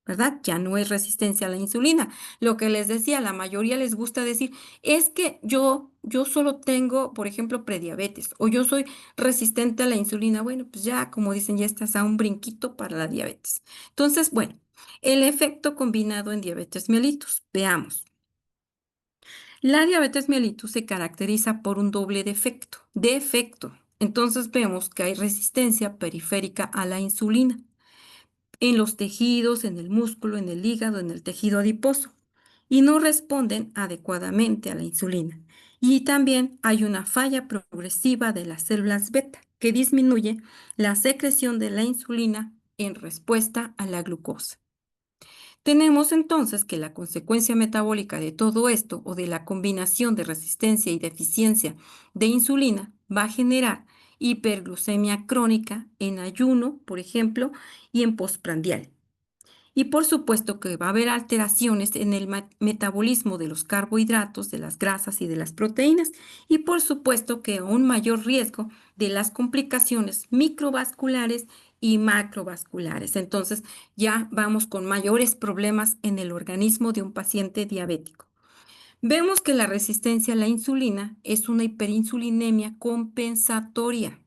¿verdad? Ya no es resistencia a la insulina. Lo que les decía, la mayoría les gusta decir, es que yo solo tengo, por ejemplo, prediabetes o yo soy resistente a la insulina. Bueno, pues ya, como dicen, ya estás a un brinquito para la diabetes. Entonces, bueno, el efecto combinado en diabetes mellitus. Veamos. La diabetes mellitus se caracteriza por un doble defecto. Defecto. Entonces vemos que hay resistencia periférica a la insulina en los tejidos, en el músculo, en el hígado, en el tejido adiposo, y no responden adecuadamente a la insulina. Y también hay una falla progresiva de las células beta, que disminuye la secreción de la insulina en respuesta a la glucosa. Tenemos entonces que la consecuencia metabólica de todo esto o de la combinación de resistencia y deficiencia de insulina va a generar hiperglucemia crónica en ayuno, por ejemplo, y en postprandial. Y por supuesto que va a haber alteraciones en el metabolismo de los carbohidratos, de las grasas y de las proteínas. Y por supuesto que un mayor riesgo de las complicaciones microvasculares y macrovasculares. Entonces ya vamos con mayores problemas en el organismo de un paciente diabético. Vemos que la resistencia a la insulina es una hiperinsulinemia compensatoria.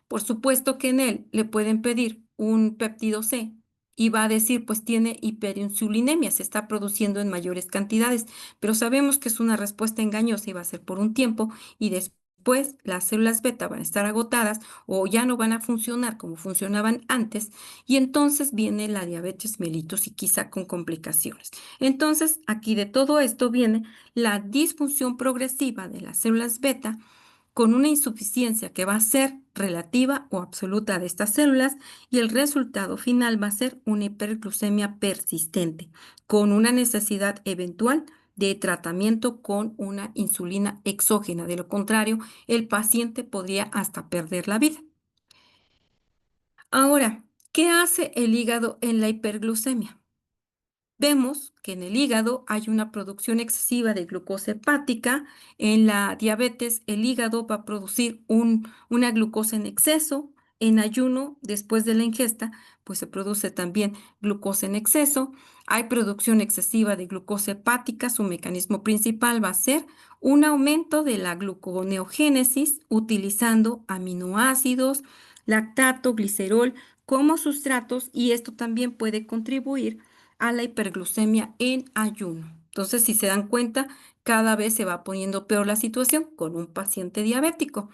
Por supuesto que en él le pueden pedir un péptido C y va a decir, pues tiene hiperinsulinemia, se está produciendo en mayores cantidades, pero sabemos que es una respuesta engañosa y va a ser por un tiempo y después las células beta van a estar agotadas o ya no van a funcionar como funcionaban antes y entonces viene la diabetes mellitus y quizá con complicaciones. Entonces, aquí de todo esto viene la disfunción progresiva de las células beta con una insuficiencia que va a ser relativa o absoluta de estas células y el resultado final va a ser una hiperglucemia persistente, con una necesidad eventual de tratamiento con una insulina exógena. De lo contrario, el paciente podría hasta perder la vida. Ahora, ¿qué hace el hígado en la hiperglucemia? Vemos que en el hígado hay una producción excesiva de glucosa hepática. En la diabetes, el hígado va a producir una glucosa en exceso. En ayuno, después de la ingesta, pues se produce también glucosa en exceso. Hay producción excesiva de glucosa hepática. Su mecanismo principal va a ser un aumento de la gluconeogénesis utilizando aminoácidos, lactato, glicerol como sustratos y esto también puede contribuir a la hiperglucemia en ayuno. Entonces, si se dan cuenta, cada vez se va poniendo peor la situación con un paciente diabético.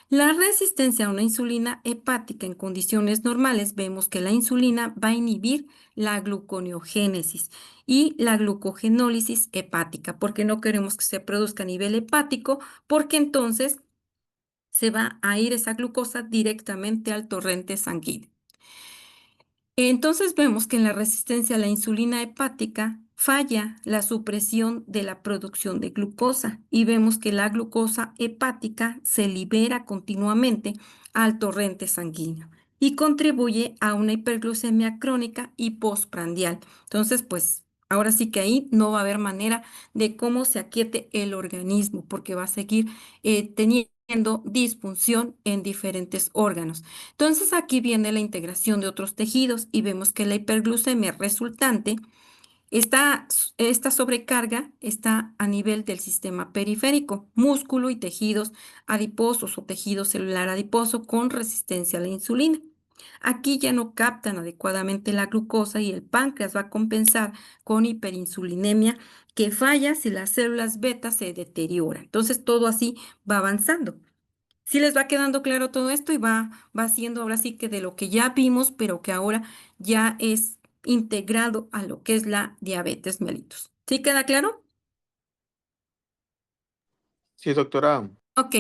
La resistencia a una insulina hepática en condiciones normales, vemos que la insulina va a inhibir la gluconeogénesis y la glucogenólisis hepática, porque no queremos que se produzca a nivel hepático, porque entonces se va a ir esa glucosa directamente al torrente sanguíneo. Entonces vemos que en la resistencia a la insulina hepática falla la supresión de la producción de glucosa y vemos que la glucosa hepática se libera continuamente al torrente sanguíneo y contribuye a una hiperglucemia crónica y postprandial. Entonces, pues ahora sí que ahí no va a haber manera de cómo se aquiete el organismo porque va a seguir teniendo disfunción en diferentes órganos. Entonces aquí viene la integración de otros tejidos y vemos que la hiperglucemia resultante, esta sobrecarga está a nivel del sistema periférico, músculo y tejidos adiposos o tejido celular adiposo con resistencia a la insulina. Aquí ya no captan adecuadamente la glucosa y el páncreas va a compensar con hiperinsulinemia que falla si las células beta se deterioran. Entonces todo así va avanzando. Sí les va quedando claro todo esto y va siendo ahora sí que de lo que ya vimos, pero que ahora ya es integrado a lo que es la diabetes mellitus. ¿Sí queda claro? Sí, doctora. Ok,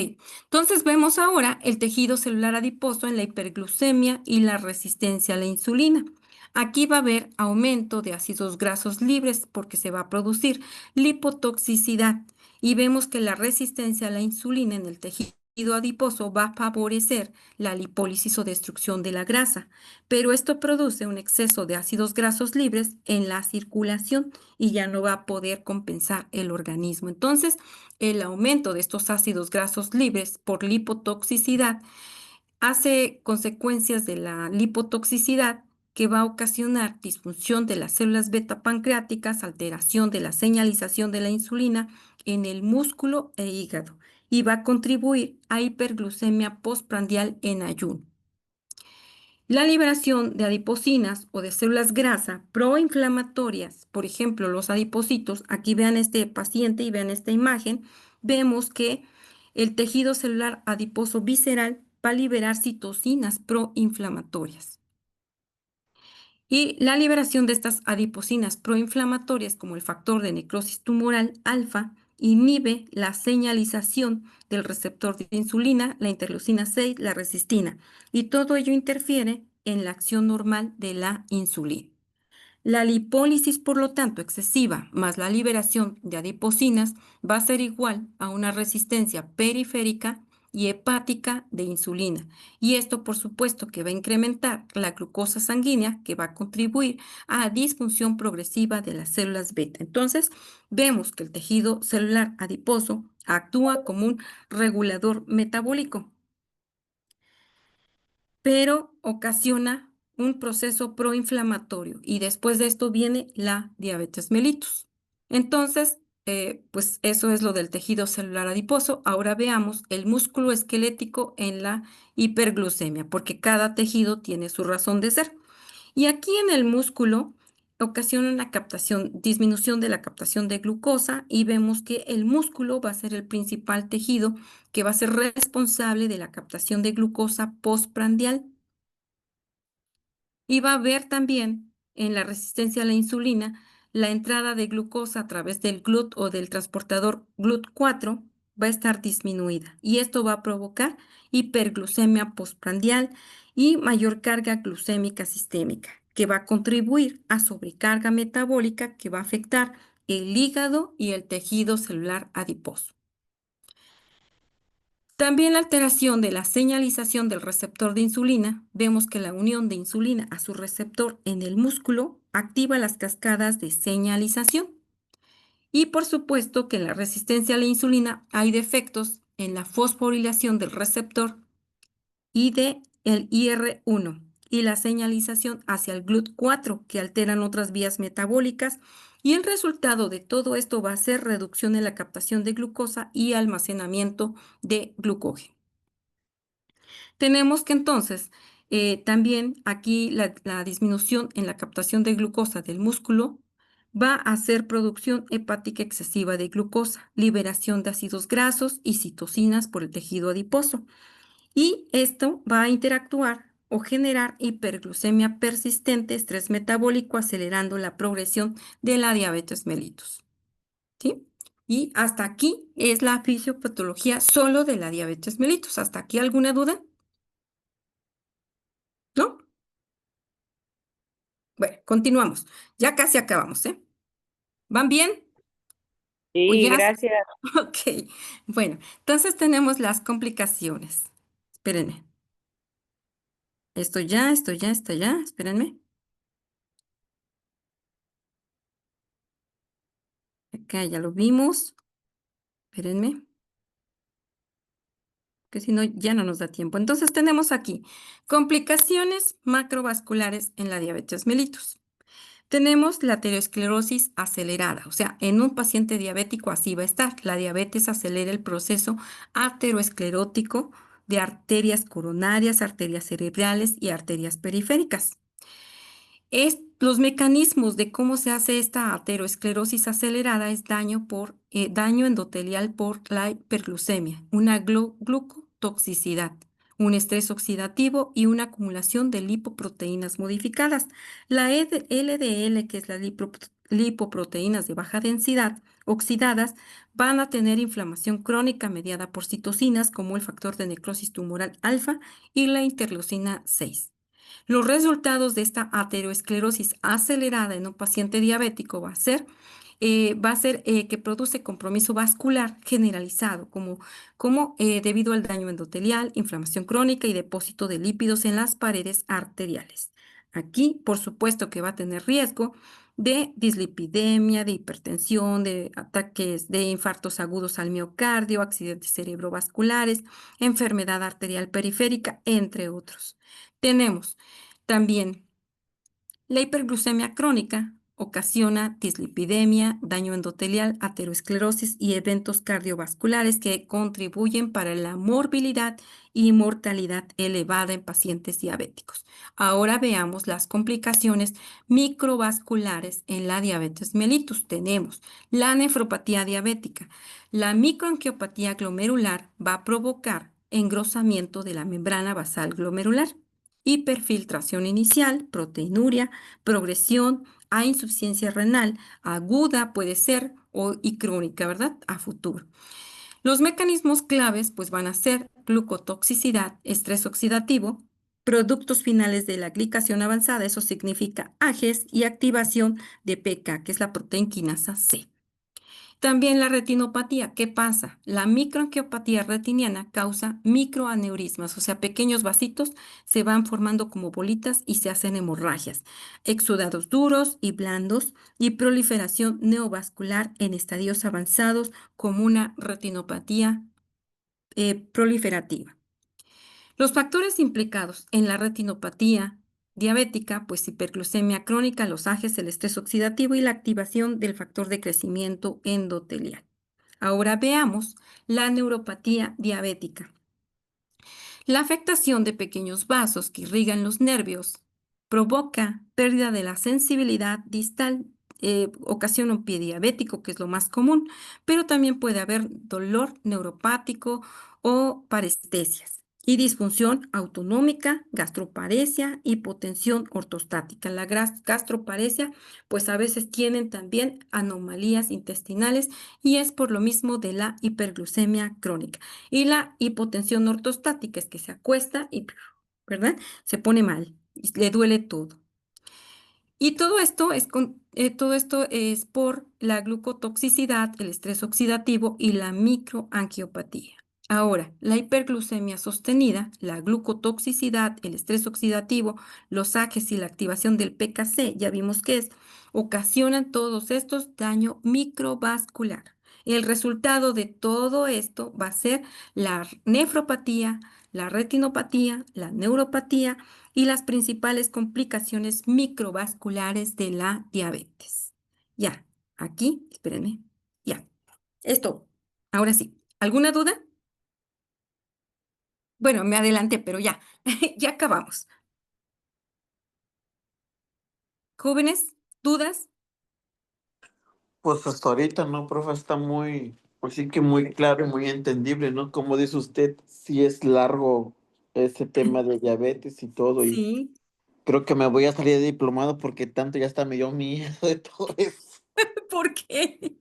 entonces vemos ahora el tejido celular adiposo en la hiperglucemia y la resistencia a la insulina. Aquí va a haber aumento de ácidos grasos libres porque se va a producir lipotoxicidad y vemos que la resistencia a la insulina en el tejido adiposo va a favorecer la lipólisis o destrucción de la grasa, pero esto produce un exceso de ácidos grasos libres en la circulación y ya no va a poder compensar el organismo. Entonces, el aumento de estos ácidos grasos libres por lipotoxicidad hace consecuencias de la lipotoxicidad que va a ocasionar disfunción de las células beta pancreáticas, alteración de la señalización de la insulina en el músculo e hígado y va a contribuir a hiperglucemia postprandial en ayuno. La liberación de adiposinas o de células grasa proinflamatorias, por ejemplo, los adipocitos, aquí vean este paciente y vean esta imagen, vemos que el tejido celular adiposo visceral va a liberar citocinas proinflamatorias. Y la liberación de estas adiposinas proinflamatorias, como el factor de necrosis tumoral alfa, inhibe la señalización del receptor de insulina, la interleucina 6, la resistina, y todo ello interfiere en la acción normal de la insulina. La lipólisis, por lo tanto, excesiva, más la liberación de adiposinas, va a ser igual a una resistencia periférica y hepática de insulina. Y esto, por supuesto, que va a incrementar la glucosa sanguínea, que va a contribuir a disfunción progresiva de las células beta. Entonces, vemos que el tejido celular adiposo actúa como un regulador metabólico, pero ocasiona un proceso proinflamatorio y después de esto viene la diabetes mellitus. Entonces, pues eso es lo del tejido celular adiposo. Ahora veamos el músculo esquelético en la hiperglucemia, porque cada tejido tiene su razón de ser. Y aquí en el músculo ocasiona una disminución de la captación de glucosa y vemos que el músculo va a ser el principal tejido que va a ser responsable de la captación de glucosa postprandial. Y va a haber también en la resistencia a la insulina la entrada de glucosa a través del GLUT o del transportador GLUT4 va a estar disminuida y esto va a provocar hiperglucemia postprandial y mayor carga glucémica sistémica, que va a contribuir a sobrecarga metabólica que va a afectar el hígado y el tejido celular adiposo. También la alteración de la señalización del receptor de insulina, vemos que la unión de insulina a su receptor en el músculo activa las cascadas de señalización. Y por supuesto que en la resistencia a la insulina hay defectos en la fosforilación del receptor y de el IR1 y la señalización hacia el GLUT4 que alteran otras vías metabólicas y el resultado de todo esto va a ser reducción en la captación de glucosa y almacenamiento de glucógeno. Tenemos que entonces también aquí la disminución en la captación de glucosa del músculo va a hacer producción hepática excesiva de glucosa, liberación de ácidos grasos y citocinas por el tejido adiposo. Y esto va a interactuar o generar hiperglucemia persistente, estrés metabólico, acelerando la progresión de la diabetes mellitus. ¿Sí? Y hasta aquí es la fisiopatología solo de la diabetes mellitus. ¿Hasta aquí alguna duda? ¿No? Bueno, continuamos. Ya casi acabamos, ¿eh? ¿Van bien? ¿O Sí, ya? gracias. Ok. Bueno, entonces tenemos las complicaciones. Espérenme. Esto ya. Espérenme. Acá ya lo vimos. Espérenme. Que si no, ya no nos da tiempo. Entonces tenemos aquí complicaciones macrovasculares en la diabetes mellitus. Tenemos la aterosclerosis acelerada, o sea, en un paciente diabético así va a estar. La diabetes acelera el proceso aterosclerótico de arterias coronarias, arterias cerebrales y arterias periféricas. Los mecanismos de cómo se hace esta aterosclerosis acelerada es daño endotelial por la hiperglucemia, una glucotoxicidad, un estrés oxidativo y una acumulación de lipoproteínas modificadas. La LDL, que es las lipoproteínas de baja densidad, oxidadas, van a tener inflamación crónica mediada por citocinas como el factor de necrosis tumoral alfa y la interleucina 6. Los resultados de esta aterosclerosis acelerada en un paciente diabético va a ser que produce compromiso vascular generalizado, debido al daño endotelial, inflamación crónica y depósito de lípidos en las paredes arteriales. Aquí, por supuesto, que va a tener riesgo de dislipidemia, de hipertensión, de ataques de infartos agudos al miocardio, accidentes cerebrovasculares, enfermedad arterial periférica, entre otros. Tenemos también la hiperglucemia crónica ocasiona dislipidemia, daño endotelial, aterosclerosis y eventos cardiovasculares que contribuyen para la morbilidad y mortalidad elevada en pacientes diabéticos. Ahora veamos las complicaciones microvasculares en la diabetes mellitus. Tenemos la nefropatía diabética. La microangiopatía glomerular va a provocar engrosamiento de la membrana basal glomerular, hiperfiltración inicial, proteinuria, progresión a insuficiencia renal aguda puede ser y crónica, ¿verdad? A futuro. Los mecanismos claves pues van a ser glucotoxicidad, estrés oxidativo, productos finales de la glicación avanzada, eso significa AGEs y activación de PK, que es la proteína quinasa C. También la retinopatía, ¿qué pasa? La microangiopatía retiniana causa microaneurismas, o sea, pequeños vasitos se van formando como bolitas y se hacen hemorragias, exudados duros y blandos y proliferación neovascular en estadios avanzados como una retinopatía proliferativa. Los factores implicados en la retinopatía diabética, pues hiperglucemia crónica, los AGEs, el estrés oxidativo y la activación del factor de crecimiento endotelial. Ahora veamos la neuropatía diabética. La afectación de pequeños vasos que irrigan los nervios provoca pérdida de la sensibilidad distal, ocasiona un pie diabético, que es lo más común, pero también puede haber dolor neuropático o parestesias y disfunción autonómica, gastroparesia, hipotensión ortostática. La gastroparesia, pues a veces tienen también anomalías intestinales y es por lo mismo de la hiperglucemia crónica. Y la hipotensión ortostática es que se acuesta y, ¿verdad? Se pone mal, y le duele todo. Y todo esto es por la glucotoxicidad, el estrés oxidativo y la microangiopatía. Ahora, la hiperglucemia sostenida, la glucotoxicidad, el estrés oxidativo, los AGEs y la activación del PKC, ya vimos que ocasionan todos estos daño microvascular. El resultado de todo esto va a ser la nefropatía, la retinopatía, la neuropatía y las principales complicaciones microvasculares de la diabetes. Ya, aquí, espérenme, ya, esto. Ahora sí, ¿alguna duda? Bueno, me adelanté, pero ya, ya acabamos. Jóvenes, ¿dudas? Pues hasta ahorita, ¿no, profe? Está muy, pues sí que muy claro y muy entendible, ¿no? Como dice usted, sí es largo ese tema de diabetes y todo, y Sí. creo que me voy a salir de diplomado porque tanto ya está me dio miedo de todo eso. ¿Por qué?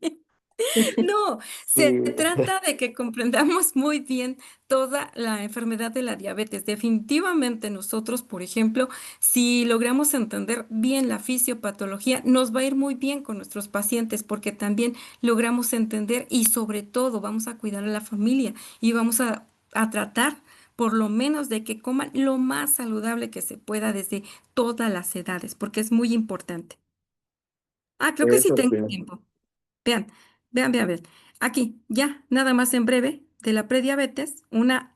No, se Sí. trata de que comprendamos muy bien toda la enfermedad de la diabetes. Definitivamente nosotros, por ejemplo, si logramos entender bien la fisiopatología, nos va a ir muy bien con nuestros pacientes porque también logramos entender y sobre todo vamos a cuidar a la familia y vamos a tratar por lo menos de que coman lo más saludable que se pueda desde todas las edades, porque es muy importante. Ah, creo que sí Eso tengo sí. tiempo. Vean, vean. Aquí, ya, nada más en breve, de la prediabetes,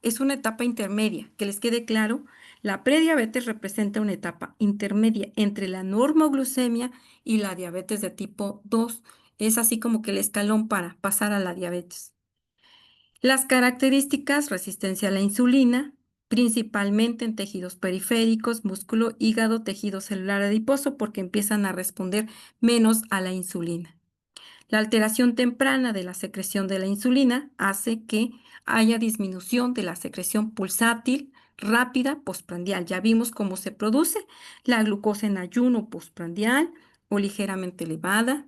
es una etapa intermedia. Que les quede claro, la prediabetes representa una etapa intermedia entre la normoglucemia y la diabetes de tipo 2. Es así como que el escalón para pasar a la diabetes. Las características, resistencia a la insulina, principalmente en tejidos periféricos, músculo, hígado, tejido celular adiposo, porque empiezan a responder menos a la insulina. La alteración temprana de la secreción de la insulina hace que haya disminución de la secreción pulsátil rápida postprandial. Ya vimos cómo se produce la glucosa en ayuno postprandial o ligeramente elevada.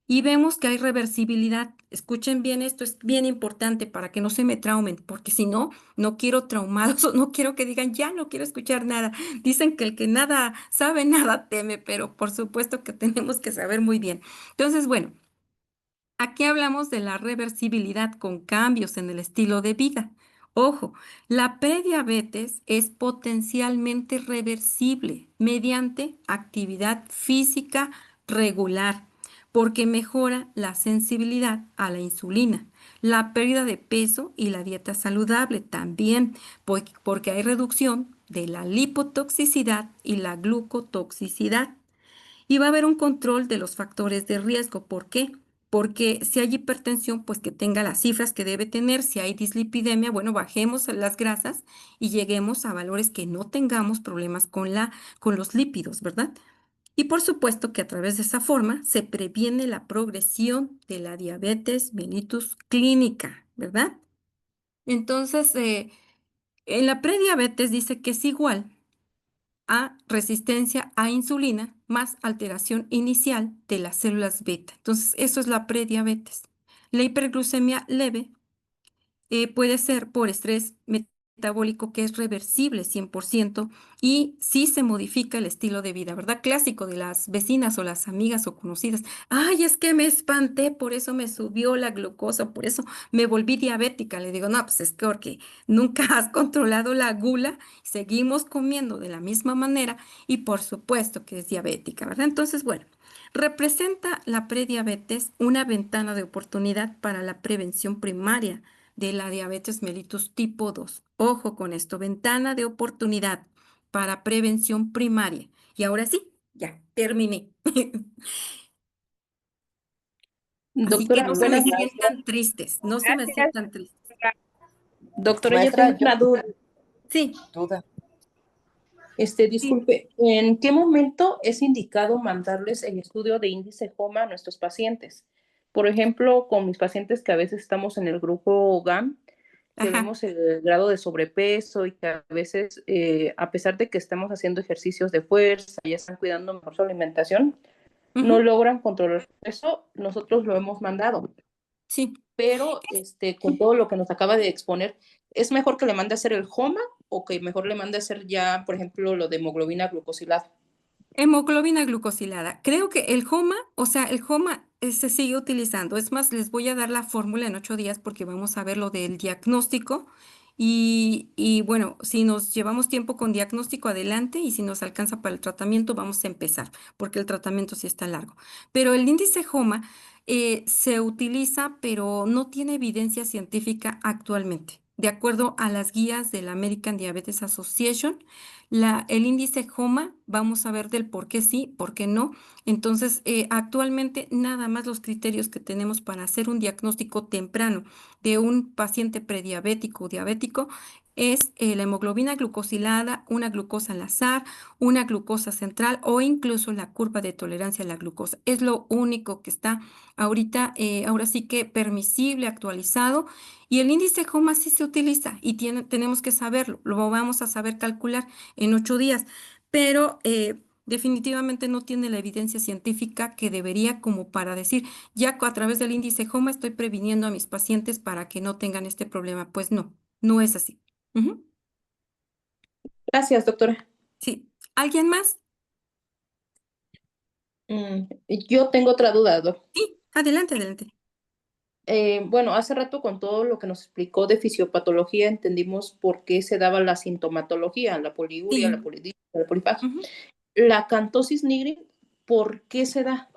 Y vemos que hay reversibilidad. Escuchen bien, esto es bien importante para que no se me traumen, porque si no, no quiero traumados o no quiero que digan, ya no quiero escuchar nada. Dicen que el que nada sabe, nada teme, pero por supuesto que tenemos que saber muy bien. Entonces, bueno. Aquí hablamos de la reversibilidad con cambios en el estilo de vida. Ojo, la prediabetes es potencialmente reversible mediante actividad física regular, porque mejora la sensibilidad a la insulina, la pérdida de peso y la dieta saludable también, porque hay reducción de la lipotoxicidad y la glucotoxicidad. Y va a haber un control de los factores de riesgo. ¿Por qué? Porque si hay hipertensión, pues que tenga las cifras que debe tener. Si hay dislipidemia, bueno, bajemos las grasas y lleguemos a valores que no tengamos problemas con los lípidos, ¿verdad? Y por supuesto que a través de esa forma se previene la progresión de la diabetes mellitus clínica, ¿verdad? Entonces, en la prediabetes dice que es igual a resistencia a insulina más alteración inicial de las células beta. Entonces, eso es la prediabetes. La hiperglucemia leve puede ser por estrés metabólico que es reversible 100% y sí se modifica el estilo de vida, ¿verdad? Clásico de las vecinas o las amigas o conocidas. Ay, es que me espanté, por eso me subió la glucosa, por eso me volví diabética. Le digo, no, pues es que porque nunca has controlado la gula, seguimos comiendo de la misma manera y por supuesto que es diabética, ¿verdad? Entonces, bueno. Representa la prediabetes una ventana de oportunidad para la prevención primaria de la diabetes mellitus tipo 2. Ojo con esto, ventana de oportunidad para prevención primaria. Y ahora sí, ya terminé. Así que Doctora, no se me buenas noches. sientan tristes, no se me Gracias. sientan tristes. Doctora, yo Maestra, tengo una duda. Sí, duda. sí. Disculpe, ¿en qué momento es indicado mandarles el estudio de índice HOMA a nuestros pacientes? Por ejemplo, con mis pacientes que a veces estamos en el grupo GAM, Ajá. tenemos el grado de sobrepeso y que a veces, a pesar de que estamos haciendo ejercicios de fuerza y están cuidando mejor su alimentación, no Ujú, logran controlar eso, nosotros lo hemos mandado. sí. Pero con todo lo que nos acaba de exponer, ¿es mejor que le mande a hacer el HOMA o que mejor le mande a hacer ya, por ejemplo, lo de hemoglobina glucosilada? Hemoglobina glucosilada. Creo que el HOMA, o sea, el HOMA se sigue utilizando. Es más, les voy a dar la fórmula en 8 días porque vamos a ver lo del diagnóstico. Y bueno, si nos llevamos tiempo con diagnóstico, adelante. Y si nos alcanza para el tratamiento, vamos a empezar, porque el tratamiento sí está largo. Pero el índice HOMA se utiliza, pero no tiene evidencia científica actualmente. De acuerdo a las guías de la American Diabetes Association, el índice HOMA, vamos a ver del por qué sí, por qué no. Entonces, actualmente nada más los criterios que tenemos para hacer un diagnóstico temprano de un paciente prediabético o diabético es la hemoglobina glucosilada, una glucosa al azar, una glucosa central o incluso la curva de tolerancia a la glucosa. Es lo único que está ahorita, ahora sí que permisible, actualizado. Y el índice HOMA sí se utiliza y tenemos que saberlo, lo vamos a saber calcular en 8 días, pero definitivamente no tiene la evidencia científica que debería como para decir, ya a través del índice HOMA estoy previniendo a mis pacientes para que no tengan este problema. Pues no, no es así. Ujú. Gracias, doctora. Sí. ¿Alguien más? Mm, yo tengo otra duda, doc. Sí, adelante, adelante. Bueno, hace rato con todo lo que nos explicó de fisiopatología entendimos por qué se daba la sintomatología, la poliuria, la Sí. polidipsia, la polifagia. Ujú. La acantosis nigril, ¿por qué se da?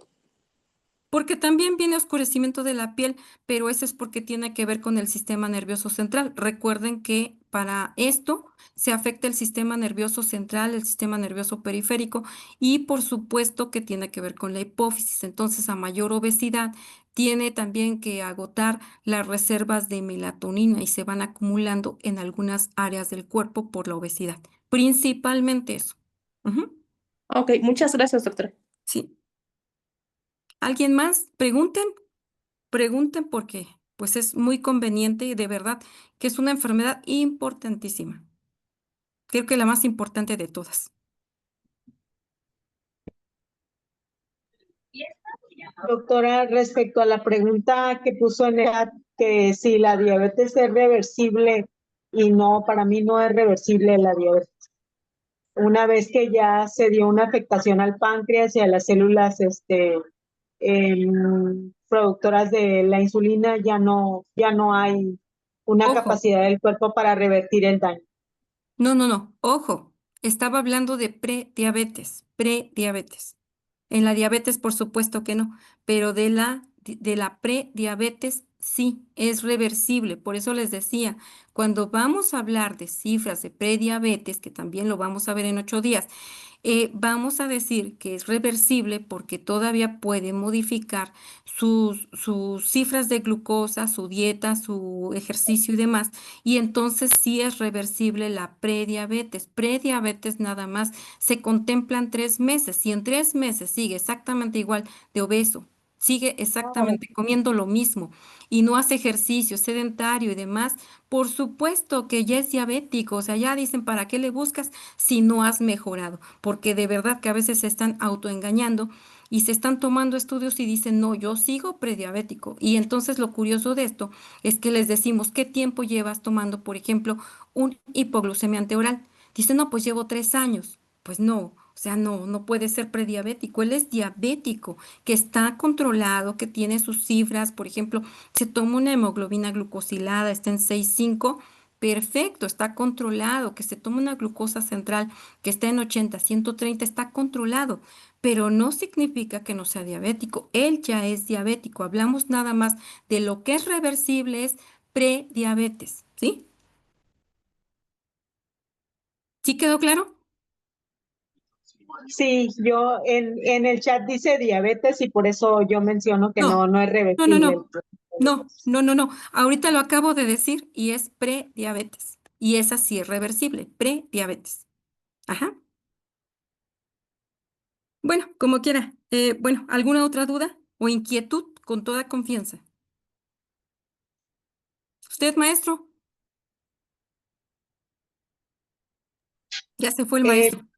Porque también viene oscurecimiento de la piel, pero eso es porque tiene que ver con el sistema nervioso central. Recuerden que para esto se afecta el sistema nervioso central, el sistema nervioso periférico y por supuesto que tiene que ver con la hipófisis. Entonces, a mayor obesidad, tiene también que agotar las reservas de melatonina y se van acumulando en algunas áreas del cuerpo por la obesidad. Principalmente eso. Ujú. Ok, muchas gracias, doctora. Sí. ¿Alguien más? Pregunten. Pregunten porque pues es muy conveniente y de verdad que es una enfermedad importantísima. Creo que la más importante de todas. Doctora, respecto a la pregunta que puso en el chat, que si la diabetes es reversible y no, para mí no es reversible la diabetes. Una vez que ya se dio una afectación al páncreas y a las células productoras de la insulina, ya no hay una Ojo, capacidad del cuerpo para revertir el daño. no, ojo. Estaba hablando de prediabetes, prediabetes. En la diabetes, por supuesto que no, pero de la prediabetes sí, es reversible. Por eso les decía, cuando vamos a hablar de cifras de prediabetes, que también lo vamos a ver en 8 días, vamos a decir que es reversible porque todavía puede modificar sus cifras de glucosa, su dieta, su ejercicio y demás. Y entonces sí es reversible la prediabetes. Prediabetes nada más se contemplan 3 meses. Si en 3 meses sigue exactamente igual de obeso, sigue exactamente comiendo lo mismo y no hace ejercicio, sedentario y demás, por supuesto que ya es diabético. O sea, ya dicen, ¿para qué le buscas si no has mejorado? Porque de verdad que a veces se están autoengañando y se están tomando estudios y dicen, no, yo sigo prediabético. Y entonces lo curioso de esto es que les decimos, ¿qué tiempo llevas tomando, por ejemplo, un hipoglucemiante oral? Dice, no, pues llevo 3 años. Pues no, o sea, no, no puede ser prediabético. Él es diabético, que está controlado, que tiene sus cifras, por ejemplo, se toma una hemoglobina glucosilada, está en 6,5. Perfecto, está controlado, que se tome una glucosa central que está en 80, 130, está controlado, pero no significa que no sea diabético. Él ya es diabético. Hablamos nada más de lo que es reversible, es prediabetes, ¿sí? ¿Sí quedó claro? Sí, yo en el chat dice diabetes y por eso yo menciono que No, no es no, no, reversible. no, no, no, no, no. Ahorita lo acabo de decir y es prediabetes. Y esa sí es reversible, prediabetes. Ajá. Bueno, como quiera. Bueno, ¿alguna otra duda o inquietud? Con toda confianza. ¿Usted, maestro? Ya se fue el Eh, maestro.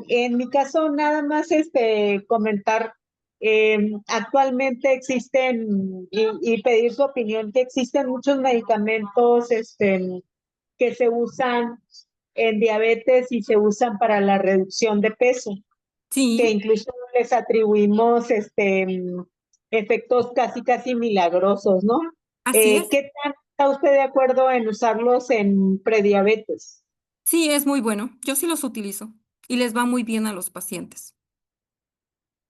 en mi caso, nada más comentar, actualmente existen, y pedir su opinión, que existen muchos medicamentos que se usan en diabetes y se usan para la reducción de peso, que Sí, incluso les atribuimos efectos casi milagrosos, ¿no? así es. ¿Qué tan está usted de acuerdo en usarlos en prediabetes? Sí, es muy bueno. Yo sí los utilizo y les va muy bien a los pacientes.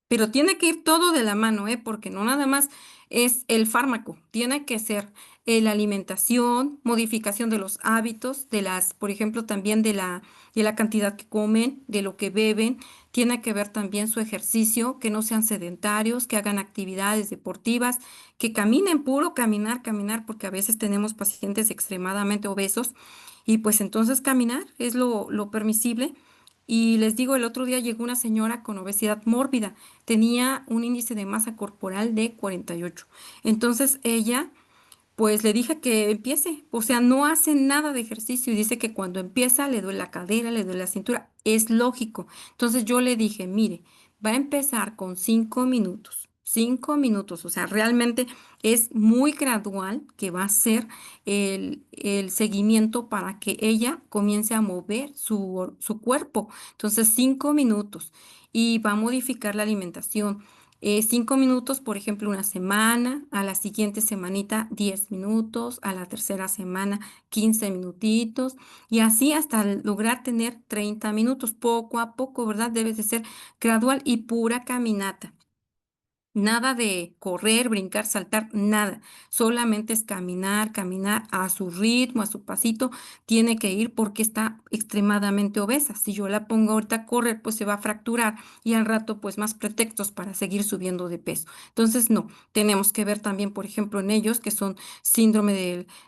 Pero tiene que ir todo de la mano, ¿eh? Porque no nada más es el fármaco, tiene que ser la alimentación, modificación de los hábitos, de las, por ejemplo, también de la cantidad que comen, de lo que beben, tiene que ver también su ejercicio, que no sean sedentarios, que hagan actividades deportivas, que caminen, puro caminar, caminar, porque a veces tenemos pacientes extremadamente obesos y pues entonces caminar es lo permisible. Y les digo, el otro día llegó una señora con obesidad mórbida, tenía un índice de masa corporal de 48. Entonces ella, pues le dije que empiece, o sea, no hace nada de ejercicio y dice que cuando empieza le duele la cadera, le duele la cintura, es lógico. Entonces yo le dije, mire, va a empezar con 5 minutos, o sea, realmente es muy gradual que va a ser el seguimiento para que ella comience a mover su cuerpo. Entonces, 5 minutos y va a modificar la alimentación. 5 minutos, por ejemplo, una semana, a la siguiente semanita 10 minutos, a la tercera semana 15 minutitos y así hasta lograr tener 30 minutos, poco a poco, ¿verdad? Debe de ser gradual y pura caminata. Nada de correr, brincar, saltar, nada. Solamente es caminar, caminar a su ritmo, a su pasito. Tiene que ir porque está extremadamente obesa. Si yo la pongo ahorita a correr, pues se va a fracturar y al rato, pues más pretextos para seguir subiendo de peso. Entonces, no, tenemos que ver también, por ejemplo, en ellos que son síndrome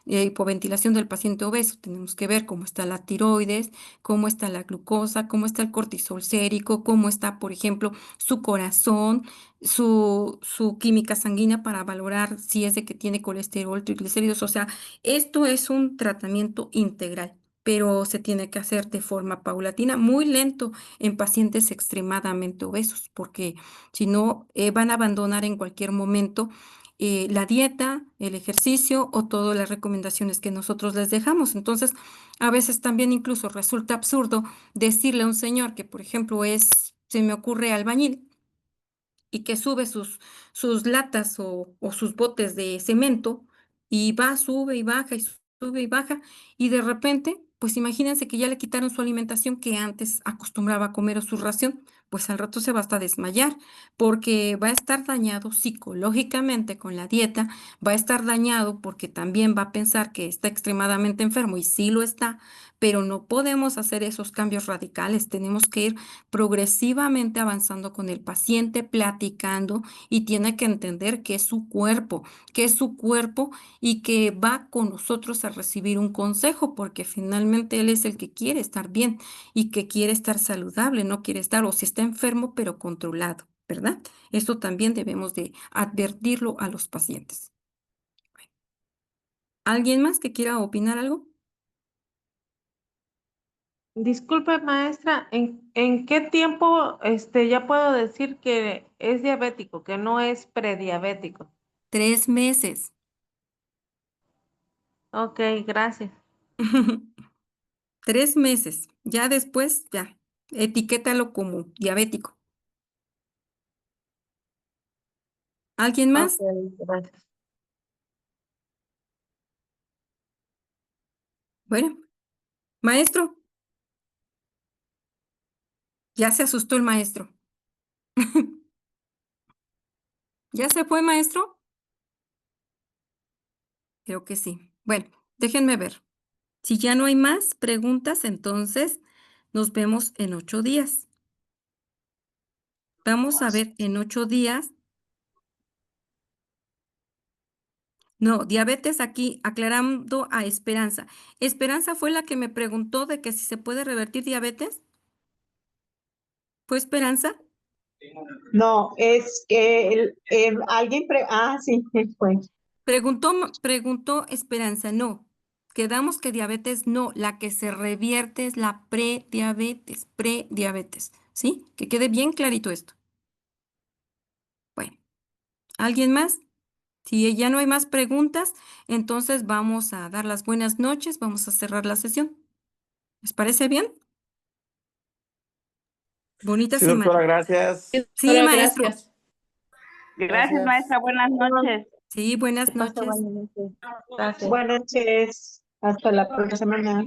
de hipoventilación del paciente obeso. Tenemos que ver cómo está la tiroides, cómo está la glucosa, cómo está el cortisol sérico, cómo está, por ejemplo, su corazón, su química sanguínea para valorar si es de que tiene colesterol, triglicéridos. O sea, esto es un tratamiento integral, pero se tiene que hacer de forma paulatina, muy lento en pacientes extremadamente obesos, porque si no, van a abandonar en cualquier momento. La dieta, el ejercicio o todas las recomendaciones que nosotros les dejamos. Entonces, a veces también incluso resulta absurdo decirle a un señor que, por ejemplo, se me ocurre albañil, y que sube sus latas o sus botes de cemento y va, sube y baja y sube y baja y de repente, pues imagínense que ya le quitaron su alimentación que antes acostumbraba a comer o su ración, pues al rato se va hasta desmayar porque va a estar dañado psicológicamente con la dieta, va a estar dañado porque también va a pensar que está extremadamente enfermo y sí lo está, pero no podemos hacer esos cambios radicales, tenemos que ir progresivamente avanzando con el paciente, platicando y tiene que entender que es su cuerpo y que va con nosotros a recibir un consejo porque finalmente él es el que quiere estar bien y que quiere estar saludable, no quiere estar o si está enfermo pero controlado, ¿verdad? Eso también debemos de advertirlo a los pacientes. ¿Alguien más que quiera opinar algo? Disculpe, maestra, ¿en qué tiempo ya puedo decir que es diabético, que no es prediabético? 3 meses. Ok, gracias. 3 meses. Ya después, ya, etiquétalo como diabético. ¿Alguien más? Ok, gracias. Bueno, maestro. Ya se asustó el maestro. ¿Ya se fue, maestro? Creo que sí. Bueno, déjenme ver. Si ya no hay más preguntas, entonces nos vemos en 8 días. Vamos a ver en 8 días. No, diabetes aquí, aclarando a Esperanza. ¿Esperanza fue la que me preguntó de que si se puede revertir diabetes? ¿Fue Esperanza? No, es que sí, fue. Preguntó Esperanza, no. Quedamos que diabetes no, la que se revierte es la prediabetes, ¿sí? Que quede bien clarito esto. Bueno, ¿alguien más? Si ya no hay más preguntas, entonces vamos a dar las buenas noches, vamos a cerrar la sesión. ¿Les parece bien? Bonita Sí, doctora, semana. gracias. Sí, Doctora, maestro. gracias. Gracias, maestra. Buenas noches. Sí, buenas Pase noches. buenas noches. Gracias. Buenas noches. Hasta la próxima semana.